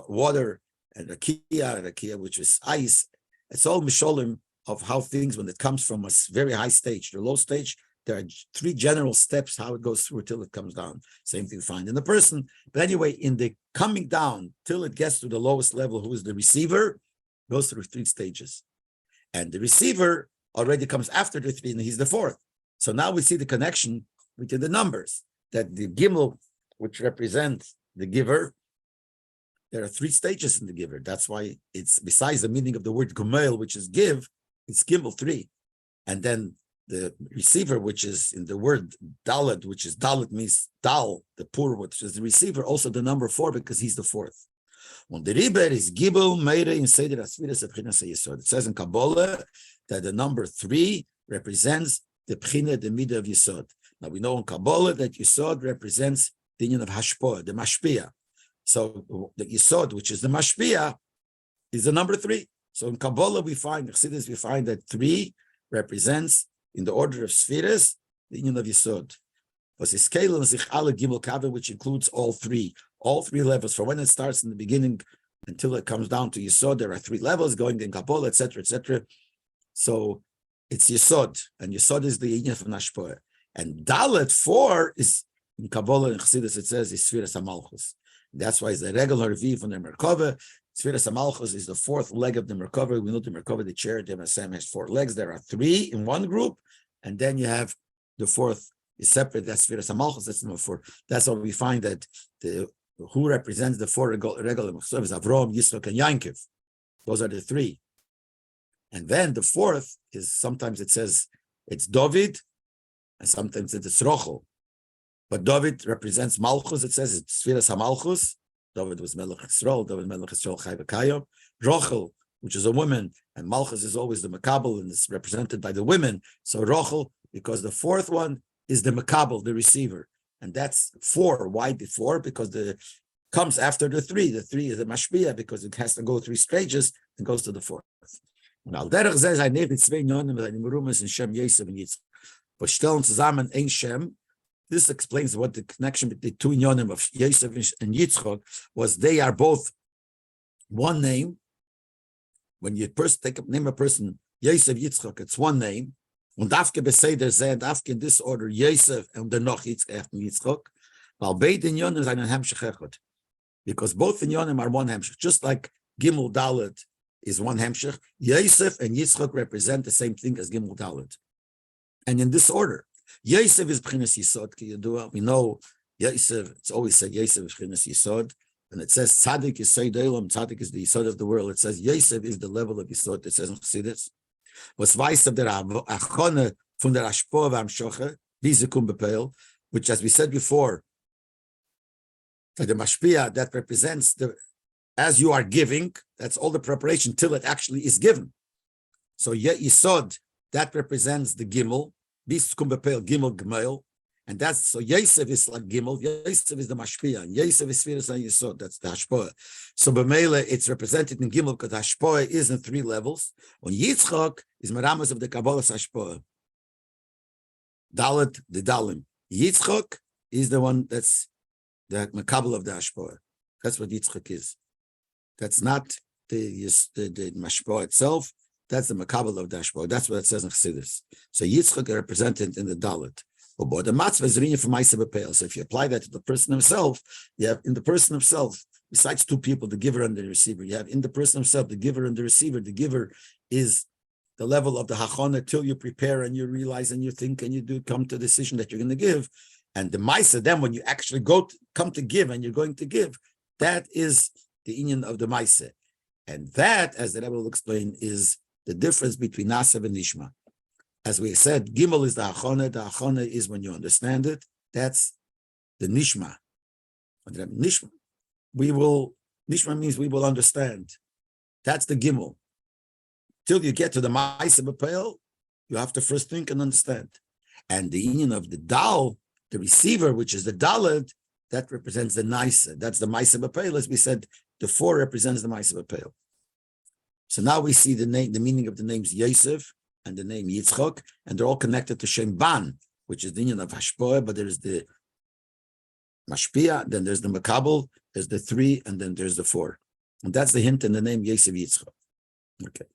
water, and Rakia, which is ice. It's all Misholim of how things, when it comes from a very high stage to a low stage, there are three general steps how it goes through till it comes down. Same thing you find in the person. But anyway, in the coming down till it gets to the lowest level, who is the receiver, goes through three stages. And the receiver already comes after the three, and he's the fourth. So now we see the connection between the numbers, that the Gimel, which represents the giver, there are three stages in the giver. That's why it's, besides the meaning of the word Gomel, which is give, it's Gimel 3. And then the receiver, which is in the word Dalet, which is Dalet means Dal, the poor, which is the receiver, also the number 4, because he's the fourth. When the Riber is Gibel, Meire, in Seder Asfiras Ebchinas Yesod. It says in Kabbalah that the number 3 represents the Bchina, the Midah of Yesod. Now we know in Kabbalah that Yesod represents the union of Hashpoah, the Mashpia. So the Yesod, which is the Mashpia, is the number 3. So in Kabbalah we find that 3 represents, in the order of Spheres, the union of Yesod. Which includes all three levels. From when it starts in the beginning until it comes down to Yesod, there are 3 levels going in Kabbalah, etc., etc. So it's Yesod, and Yesod is the union of Nashpoah. And Dalet 4 is in Kabbalah and Chassidus, it says, is Spheres HaMalchus. That's why it's the regular V from the Merkava. Spheres HaMalchus is the 4th leg of the Merkava. We know the Merkava, the chair, the MSM has 4 legs. There are 3 in one group, and then you have the 4th is separate. That's Spheres HaMalchus. That's number 4. That's why we find that who represents the 4 regular Merkava is Avram, Yitzchak, and Yankiv. Those are the 3. And then the 4th is, sometimes it says it's David, and sometimes it's Rochel. But David represents Malchus. It says it's Spheres HaMalchus. David was Melech Yisrael. David Melech Yisrael Chai V'Kayom. Rochel, which is a woman, and Malchus is always the Makabel, and it's represented by the women. So Rochel, because the 4th one is the Makabel, the receiver. And that's 4. Why the 4? Because the comes after the 3. The 3 is the Mashpia, because it has to go 3 stages and goes to the 4th. Now, Derech says, I nehme 2 Nyonim, and Merumas in Shem Yosef and Yitzchak. But stellen zusammen ein Shem. This explains what the connection between the 2 Nyonim of Yosef and Yitzchak was. They are both one name. When you first name a person, Yosef, Yitzchak, it's one name. Und Afke Beseder said, Afke in this order, Yosef and the noch Yitzchak. While beide Nyonim are ein Hemshech Echad. Because both Nyonim are one Hemshech. Just like Gimel Dalet is one Hemshech, Yosef and Yitzchak represent the same thing as Gimel Dalet. And in this order, Yosef is B'chinas Yisod. We know Yosef, it's always said Yosef is B'chinas Yisod. And it says Tzadik is Seid Olam, Tzadik is the Yisod of the world. It says Yosef is the level of Yisod. It says in Chassidus. Was weiß of der Achone von der Ashpoah v'Hamshocha, Vizikum B'Peil, which, as we said before, for the Mashpia, that represents as you are giving, that's all the preparation till it actually is given. So Yisod, that represents the Gimel, Vizikum B'Peil, Gimel Gmeil, and that's, so Yosef is like Gimel, Yosef is the Mashpia, and Yosef is Spheres HaYesod, that's the Hashpoah. So B'Meile, it's represented in Gimel because Hashpoah is in 3 levels. On Yitzchak is Meramas of the Kabbalah's Hashpoah. Dalet, the Dalim. Yitzchak is the one that's the Makabel of the Hashpoah. That's what Yitzchak is. That's not the Mashpoah itself. That's the Makabel of the Hashpoah. That's what it says in Chassidus. So Yitzchak is represented in the Dalet. So if you apply that to the person himself, you have in the person himself, besides 2 people, the giver and the receiver, you have in the person himself, the giver and the receiver. The giver is the level of the hachana till you prepare and you realize and you think and you do come to a decision that you're going to give. And the maisa, then when you actually come to give and you're going to give, that is the inyan of the maisa. And that, as the Rebbe will explain, is the difference between Nasav and Nishma. As we said, Gimel is the Achone. The Achone is when you understand it. That's the Nishma. Nishma. Nishma means we will understand. That's the Gimel. Till you get to the Ma'aseh B'Peil, you have to first think and understand. And the union of the Dal, the receiver, which is the Dalet, that represents the Naisa. That's the Ma'aseh B'Peil. As we said, the 4 represents the Ma'aseh B'Peil. So now we see the meaning of the names Yosef and the name Yitzchak, and they're all connected to Shem Ban, which is the union of Hashpoah, but there's the Mashpia, then there's the Makabel, there's the 3, and then there's the 4. And that's the hint in the name Yosef Yitzchak. Okay.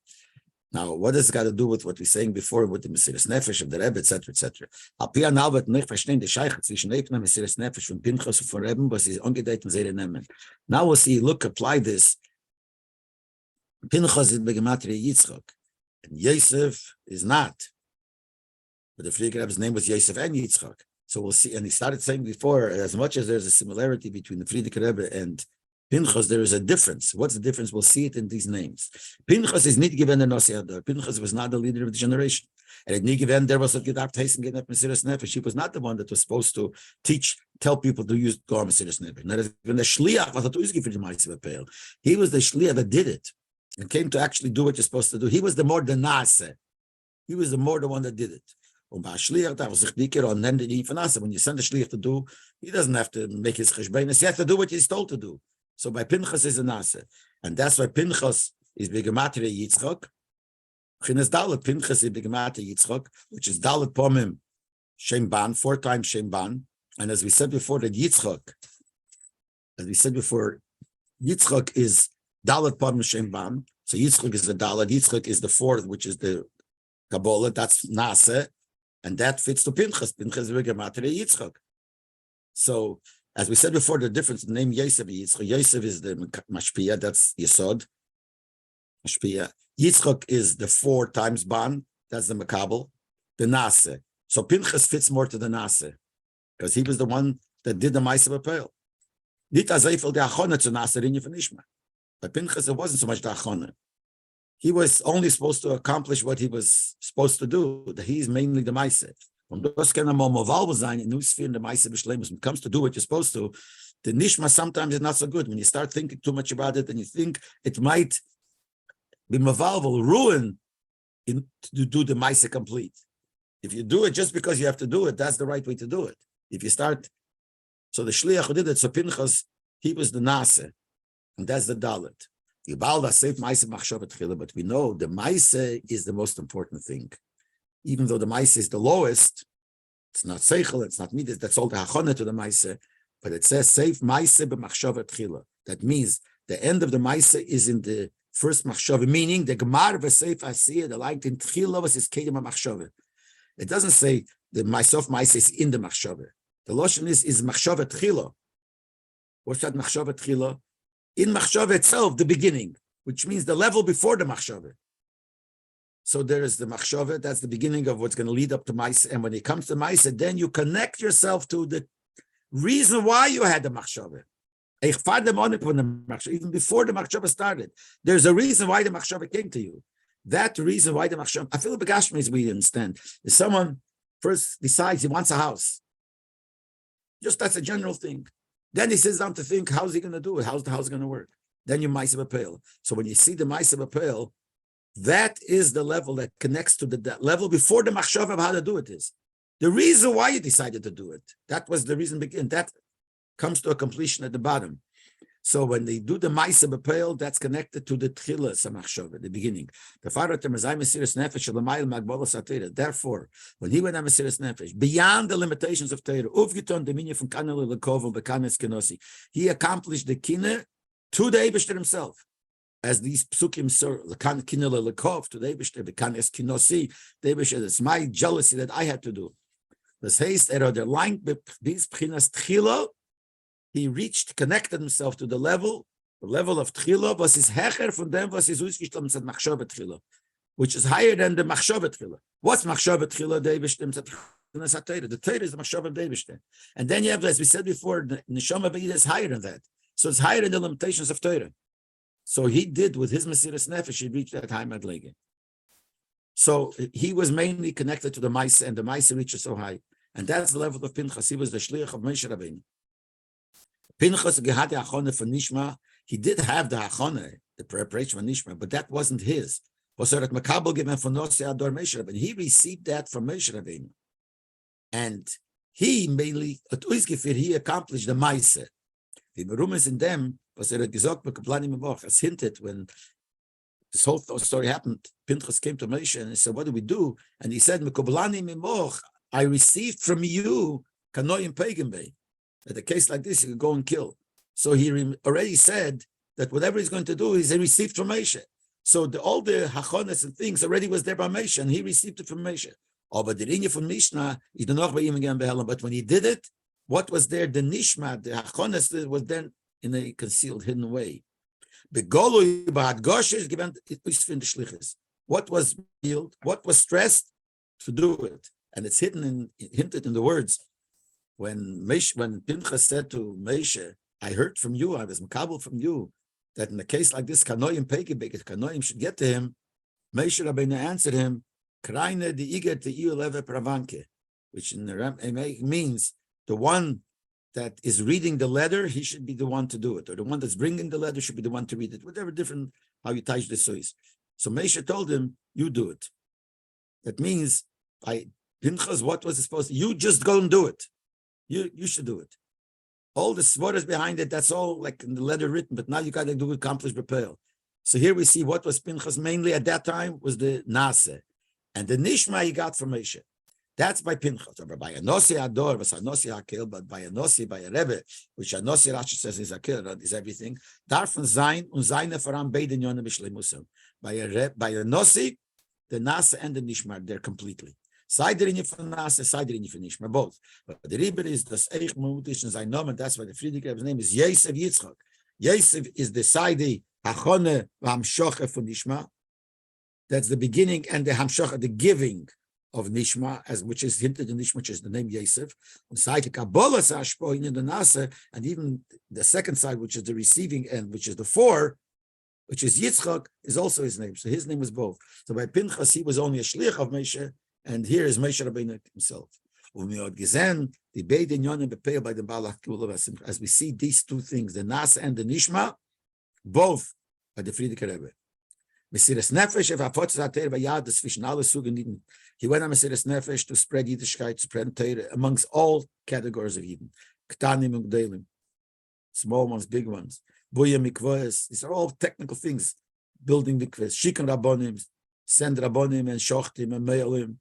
Now, what has it got to do with what we're saying before with the Mesiras Nefesh of the Rebbe, etc., etc.? Apia now wird nicht verstehen, die Scheiche zwischen Ebner, Mesiras Nefesh und Pinchas und von Rebbe, was ist angedeiht und sehr nehmen. Now we'll see, look, apply this. Pinchas is Begematria Yitzchak, and Yosef is not. But the Friedrich Rebbe's name was Yosef and Yitzchak. So we'll see, and he started saying before, as much as there's a similarity between the Friedrich Rebbe and Pinchas, there is a difference. What's the difference? We'll see it in these names. Pinchas is not given a Nasi Adar. Pinchas was not the leader of the generation. And it given there was a Gedacht Heisen Gedap Mesiras Nefesh. He was not the one that was supposed to tell people to use Go Mesiras Nefesh. When the Shliach was the he was the Shliach that did it and came to actually do what you're supposed to do. He was the more the Nase. He was the one that did it. When you send the Shliach to do, he doesn't have to make his cheshbenis. He has to do what he's told to do. So by Pinchas is a Nase. And that's why Pinchas is Begematria Yitzchak. Pinchas is Begematria Yitzchak, which is Dalet Pomim Shem Ban, 4 times Shem Ban. And as we said before, that Yitzchak is Dalet Pomim Shem Ban. So Yitzchak is the Dalet. Yitzchak is the 4th, which is the Kabbalah. That's Nase. And that fits to Pinchas. Pinchas is Begematria Yitzchak. So, as we said before, the difference, the name Yosef is Yitzchak. Yosef is the Mashpia, that's Yesod. Mashpia. Yitzchak is the 4 times Ban, that's the Makabel, the Nase. So Pinchas fits more to the Nase, because he was the one that did the Ma'aseh B'Peil. Nit azayfel de Achona to Nase Rinyan V'Nishma. But Pinchas, it wasn't so much the Achona. He was only supposed to accomplish what he was supposed to do. He's mainly the Ma'aseh. When it comes to do what you're supposed to, the nishma sometimes is not so good. When you start thinking too much about it and you think it might be mavalval, ruin to do the ma'aseh complete. If you do it just because you have to do it, that's the right way to do it. If you start, so the shliach who did it, so Pinchas, he was the nase, and that's the dalet. But we know the ma'aseh is the most important thing. Even though the Maise is the lowest, it's not Seichel, it's not Midas, that's all the Hachonah to the Maise, but it says, Seif Maise b'machshava tchila. That means the end of the Maise is in the first machshava, meaning the Gemar v'Seif Asiyah, the light in tchila was his kedem machshava. It doesn't say the Maisof Maise is in the machshava. The Lashon is machshava tchila. What's that machshava tchila? In machshava itself, the beginning, which means the level before the machshava. So there is the machshava, that's the beginning of what's going to lead up to Maisa. And when it comes to Maisa, then you connect yourself to the reason why you had the machshava. Even before the machshava started, there's a reason why the machshava came to you. That reason why the machshava, I feel the begashmis we understand. If someone first decides he wants a house, just that's a general thing. Then he sits down to think, how's he going to do it? How's the house going to work? Then you Maisa B'Peil. So when you see the Maisa B'Peil, that is the level that connects to the level before the machshava of how to do it is. The reason why you decided to do it, that was the reason begin. That comes to a completion at the bottom. So when they do the Maisa B'Peil, that's connected to the Tchila Samachshava, the beginning. The Father Mesiras Nefesh Shalamayil Magbola Satira. Therefore, when he went on Mesiras Nefesh, beyond the limitations of Torah, Uvgiton Dominion from Kanel Lekov Bekanes Kenosi, he accomplished the Kine to the Eibishter himself. As these psukim sir, lekan kinele lekov to the Eibishter, bekanes kinosi, the Eibishter, it's my jealousy that I had to do. This haste the line these pchinas tchila, he reached, connected himself to the level of tchila, was his hecher from them was his uishishlam said machshava tchila, which is higher than the machshava tchila. What's machshava tchila? The Eibishter said the Torah is the machshava of the Eibishter, and then you have, as we said before, the neshama b'ida is higher than that, so it's higher than the limitations of Torah. So he did with his Mesiras Nefesh, he reached that high madlege. So he was mainly connected to the Maisa, and the Maisa reached so high. And that's the level of Pinchas. He was the Shliach of Moshe Rabbeinu. Pinchas had the Achone for Nishma. He did have the Achone, the preparation for Nishma, but that wasn't his. Was that Makabel given for Nosei Ador Moshe Rabbeinu. He received that from Moshe Rabbeinu. And he mainly, he accomplished the Maisa. The Merumas in them, was as hinted when this whole story happened. Pinchas came to Moshe and he said, what do we do? And he said, I received from you kanoim peigenbei. At a case like this, you can go and kill. So he already said that whatever he's going to do is he received from Moshe. So all the hachonas and things already was there by Moshe, and he received it from Moshe. Oh, but the linya from Mishnah, he did not by him again behelam. But when he did it, what was there? The nishma, the hachonas, was then in a concealed, hidden way. What was revealed? What was stressed? To do it, and it's hinted in the words when Pinchas said to Moshe, "I heard from you, I was makabel from you, that in a case like this, kanoim pekebek, kanoim should get to him." Moshe Rabbeinu answered him, "Kraine di iger te leve pravanke," which in the Aramaic means the one that is reading the letter, he should be the one to do it, or the one that's bringing the letter should be the one to read it. Whatever different how you touch the sois. So Moshe told him, "You do it." That means, Pinchas, what was it supposed to? You just go and do it. You should do it. All the svaras behind it, that's all like in the letter written, but now you got to do accomplish repel. So here we see what was Pinchas mainly at that time was the Nase. And the Nishma he got from Moshe. That's by Pinchas. But by Anosi Ador, was Anosi Hakel, but by Anosi, by a Rebbe, which Anosi Rashi says is Hakel, is everything. Darfen Zain, und Zaine voran beiden Yonim Bishleimusam. By Anosi, the Nase and the Nishma, they're completely. Side der Inje von Nase, side der Inje von Nishma, both. But the Rebbe is das Eich Mutish and Zain Nomen, that's why the Friedrich name is Yosef Yitzchak. Yosef is the side Hachone Hamshoche von Nishma. That's the beginning and the Hamshoche, the giving of Nishma, which is hinted in Nishma, which is the name Yosef. And side Kabbalah Sashpo in the Nase, and even the second side, which is the receiving end, which is the four, which is Yitzchak, is also his name. So his name was both. So by Pinchas, he was only a shliach of Moshe, and here is Moshe Rabbeinu himself. As we see these two things, the Nas and the Nishma, both by the Friedrich Rebbe. He went on Mesiras Nefesh to spread Yiddishkeit, spread Torah amongst all categories of Yidden. Ktanim and Gdelim, small ones, big ones. Buya mikvahs, these are all technical things. Building mikvahs, shikan rabbonim, send rabbonim and shochtim and meilim.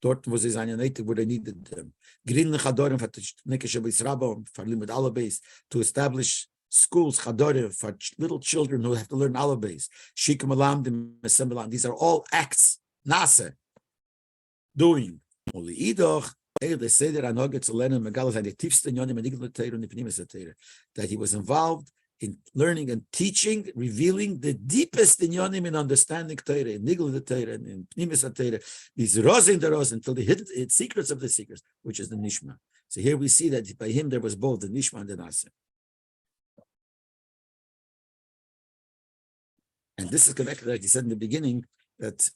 Dort was his native where they needed them. Grin chadorim for nekeshabis rabbom for limud alabes to establish schools chadorim for little children who have to learn alabes. Shikim alamdim mesembelan. These are all acts. Nase doing. Only idoch. That he was involved in learning and teaching, revealing the deepest inyonim in understanding Torah, in Nigel the Torah, and in Pnimis Torah, these rosin the rosin, until the hidden secrets of the secrets, which is the Nishma. So here we see that by him there was both the Nishma and the Nase. And this is connected, like he said in the beginning, that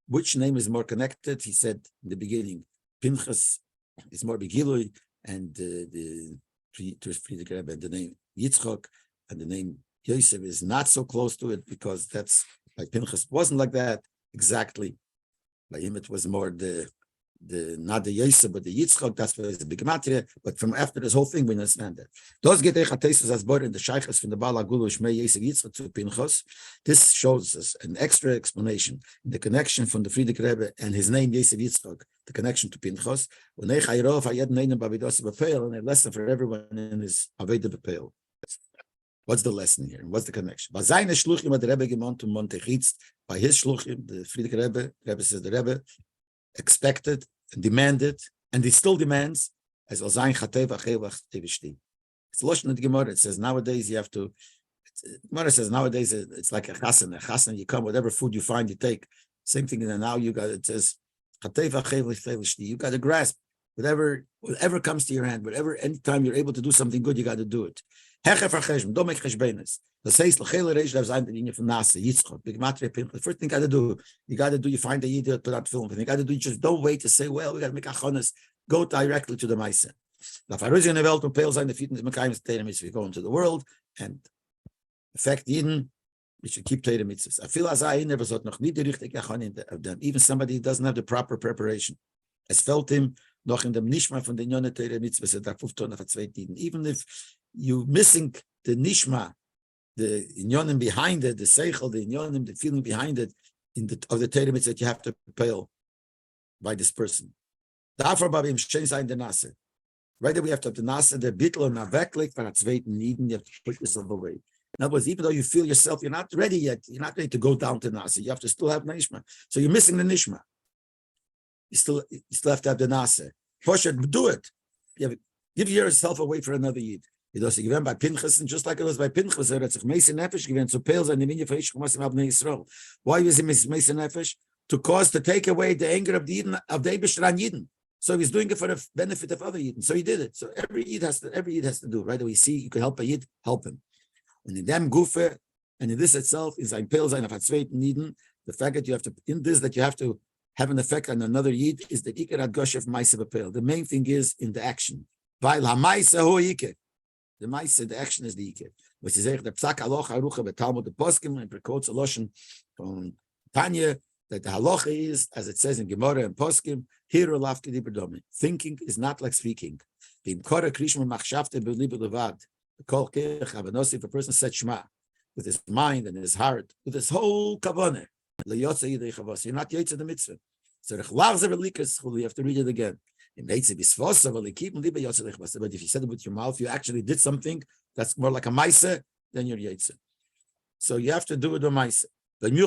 which name is more connected? He said in the beginning, Pinchas is more Begilui, and the name Yitzchak and the name Yosef is not so close to it, because that's by Pinchas wasn't like that exactly. By him it was more the not the Yosef but the Yitzchak. That's why it's a big matter. But from after this whole thing we understand that. Those get as born in the Shaykhs from the Bala Gulu Shmei Yosef Yitzchak to Pinchas. This shows us an extra explanation in the connection from the Friedrich Rebbe and his name Yosef Yitzchak, the connection to Pinchas. And a lesson for everyone in his Aveda Bepel. What's the lesson here? What's the connection? By his shluchim, the Friedrich Rebbe says the Rebbe expected and demanded, and he still demands, as it's Loshen in the Gemara. It says nowadays you have to. Gemara says nowadays it's like a chasen. A chasen, you come, whatever food you find, you take. Same thing. And now you got it says you got to grasp whatever comes to your hand. Whatever, anytime you're able to do something good, you got to do it. Don't make cheshbenes. The says from Nase Yitzchak. The first thing you got to do, you find a yid to put out film. You got to do, just don't wait to say, well, we got to make achonas. Go directly to the Maisa. We go into the world and affect Yidden. We should keep Torah mitzvahs. I feel as I never thought noch nie die richtige Achonin of them. Even somebody who doesn't have the proper preparation. Es fällt him noch in dem Nishma von den Yonah Torah mitzvahs. Der 5 Tonnen für 2 Tiden. Even if you missing the Nishma, the inyonim behind it, the seichel, the inyonim, the feeling behind it, of the Torah mitzvah that you have to propel by this person. Right there we have to have the Nase, the bittel and aveklik for a zweiten Niden, you have to put yourself away. In other words, even though you feel yourself, you're not ready yet. You're not ready to go down to Nasa. You have to still have Nishma. So you're missing the Nishma. You still have to have the Nasa. Poshet, do it. Give yourself away for another Yid. It was given by Pinchas, and just like it was by Pinchas, it was Mason Nefesh given to Pales and the Minya for Ishmael Israel. Why was it Mason Nefesh? To take away the anger of the Eibishter Yidden. So he's doing it for the benefit of other Yidden. So he did it. So every Yid has to do it. Right? We see you can help a Yid, help him. And in them Gufe, and in this itself is ein Pale sein auf zweiten Yidden. The fact that you have to have an effect on another Yid is the Iker Adgosh of Maisa B'Pel. The main thing is in the action. Weil HaMaisa Hu Iker. The Maisa, the action is the Iker. Which is the Psak Haloch Harucha B'Talmud the Poskim and Perkotz Aloshen from Tanya that the Halocha is, as it says in Gemara and Poskim, Hiru Lafke Diberdomi. Thinking is not like speaking. If a person said Shema with his mind and his heart, with his whole kavanah, you're not yetzer the mitzvah. So you have to read it again. But if you said it with your mouth, you actually did something that's more like a maisa, then you're yetzer. So you have to do it with maisa. Especially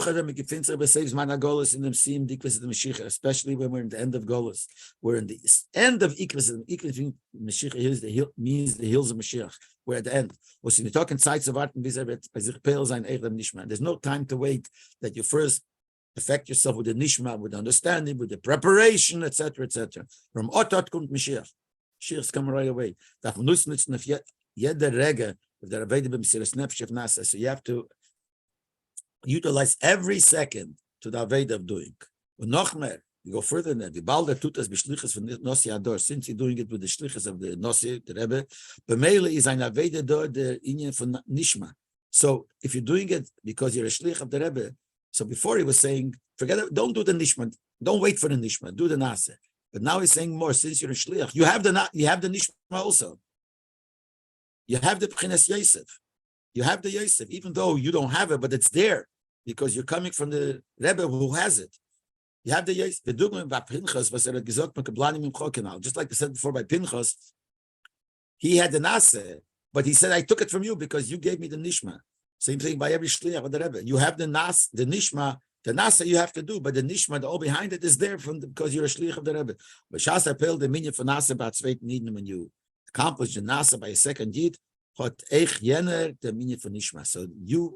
when we're in the end of Golos. We're in the end of Ikvas. Ikvas means the hills of Mashiach. We're at the end. There's no time to wait that you first affect yourself with the nishma, with the understanding, with the preparation, etc., etc. From Otot kommt Mashiach. Mashiach's coming right away. So you have to utilize every second to the Aveda of doing. You go further than that. Since you're doing it with the shlichus of the Nosi, the Rebbe, B'meile is ein Aveda do the inyan for Nishma. So if you're doing it because you're a shlich of the Rebbe, so before he was saying, forget it, don't do the Nishma, don't wait for the Nishma, do the Nase. But now he's saying more, since you're a shlich, you have the Nishma also. You have the P'chinas Yosef. You have the Yosef, even though you don't have it, but it's there because you're coming from the Rebbe who has it. You have the Yosef. The Dugman by Pinchas was just like I said before by Pinchas, he had the Nase, but he said, I took it from you because you gave me the Nishma. Same thing by every Shliach of the Rebbe. You have the Nishma, the Nase you have to do, but the Nishma, the all behind it is there because you're a Shliach of the Rebbe. But Shas Apel, the minyan for Nase by Tzveit Nidin, when you accomplish the Nase by a second Yid, so you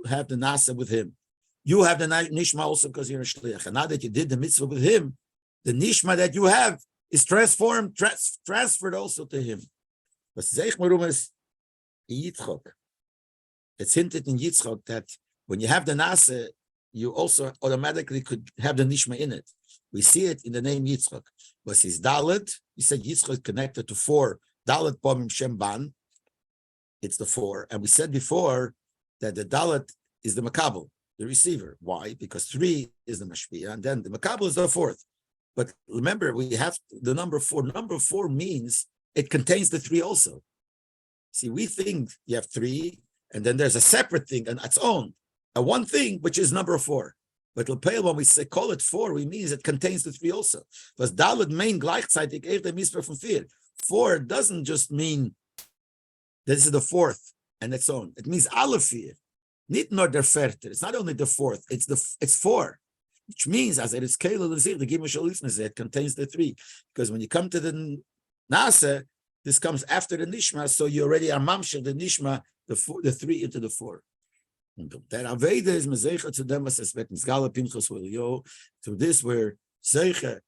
have the Nasa with him. You have the Nishma also because you're a Shliach. And now that you did the mitzvah with him, the Nishma that you have is transferred also to him. It's hinted in Yitzchok that when you have the Nasa, you also automatically could have the Nishma in it. We see it in the name Yitzchok. Was his Dalet? He said Yitzchok is connected to 4. Dalet Pomim Shem Ban. It's the 4. And we said before that the Dalet is the Makabel, the receiver. Why? Because 3 is the Mashpia, and then the Makabel is the 4th. But remember, we have the number 4. Number 4 means it contains the 3 also. See, we think you have 3, and then there's a separate thing on its own, a one thing, which is number 4. But when we say call it 4, we mean it contains the 3 also. Because Dalet main gleichzeitig the Misper from 4. 4 doesn't just mean this is the 4th and its own. It means Aleph here. Nicht nur der Vierte. It's not only the 4th, it's 4. Which means, as it is Keilu L'zir, the Gimel Shalifnez, it contains the 3. Because when you come to the Nasa, this comes after the Nishma, so you already are Mamshel, the Nishma, the 3 into the 4. That Aveda is Mezecha to them as Esbet Nizgala Pinchas Elio. To this where Zeicha,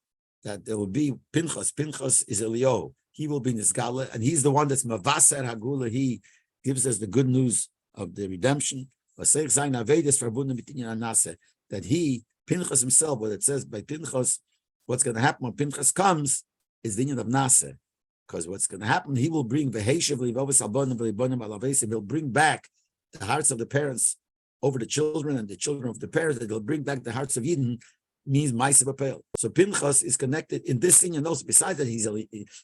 that there will be Pinchas. Pinchas is Elio. He will be Nizgala, and he's the one that's Mavaser Hagula. He gives us the good news of the redemption. That he, Pinchas himself, what it says by Pinchas, what's going to happen when Pinchas comes is the union of Nase. Because what's going to happen, he will bring he'll bring back the hearts of the parents over the children and the children of the parents, that they'll bring back the hearts of Eden, means Maisa B'Pel. So Pinchas is connected in this thing, and also besides that,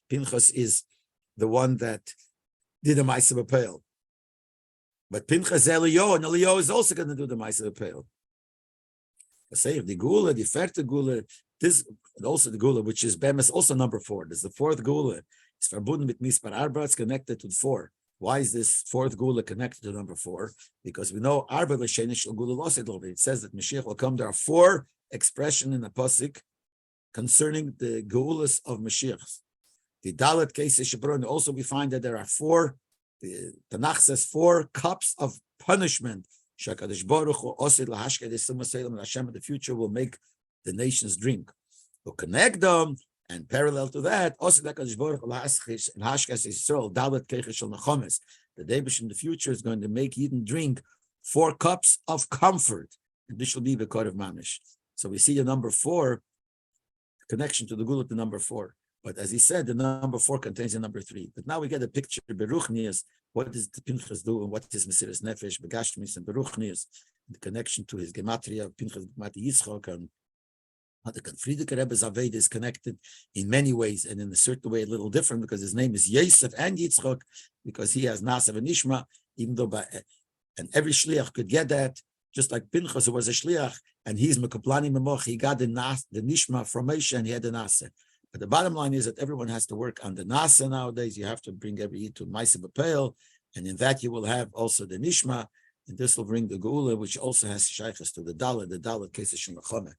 Pinchas is the one that did the Maisa B'Pel. But Pinchas Elio, and Elio is also going to do the Maisa B'Pel. I say the Gula, the Ferte Gula, this, and also the Gula, which is Bemes, also number 4. There's the 4th Gula. It's verbunden mit Mispar Arba, it's connected to 4. Why is this fourth gula connected to number 4? Because we know it says that Mashiach will come. There are 4 expressions in the pasuk concerning the geulas of Mashiach. The Dalet case is Schapiro, and also we find that there are 4. The Tanakh says 4 cups of punishment. Shakadosh Baruch Hu osid lahashke desum Salem, and Hashem in the future will make the nations drink. We'll connect them, and parallel to that, osid Hakadosh Baruch Hu lahashke Yisrael Dalet keches shel nachomes. The Davish in the future is going to make Yidden drink 4 cups of comfort, and this shall be the code of Mamish. So we see the number 4 connection to the Gula to number 4. But as he said, the number 4 contains the number 3. But now we get a picture, Beruchnias, what does the Pinchas do, and what is Mesiras Nefesh, Begashmis, and Beruchnias, the connection to his Gematria of Pinchas Gemati Yitzchok, and how the Friedrich Rebbe's Aved is connected in many ways, and in a certain way a little different, because his name is Yosef and Yitzchok, because he has Nasav and Ishma, even though and every Shliach could get that, just like Pinchas, who was a Shliach, and he's Mekaplani Memoch, he got the Nishma from Moshe, and he had the Nasa. But the bottom line is that everyone has to work on the Nasa nowadays. You have to bring every Yid to Maisa B'Peil, and in that you will have also the Nishma, and this will bring the Geula, which also has Shaykhs to the Dalet Keseh Shemachome.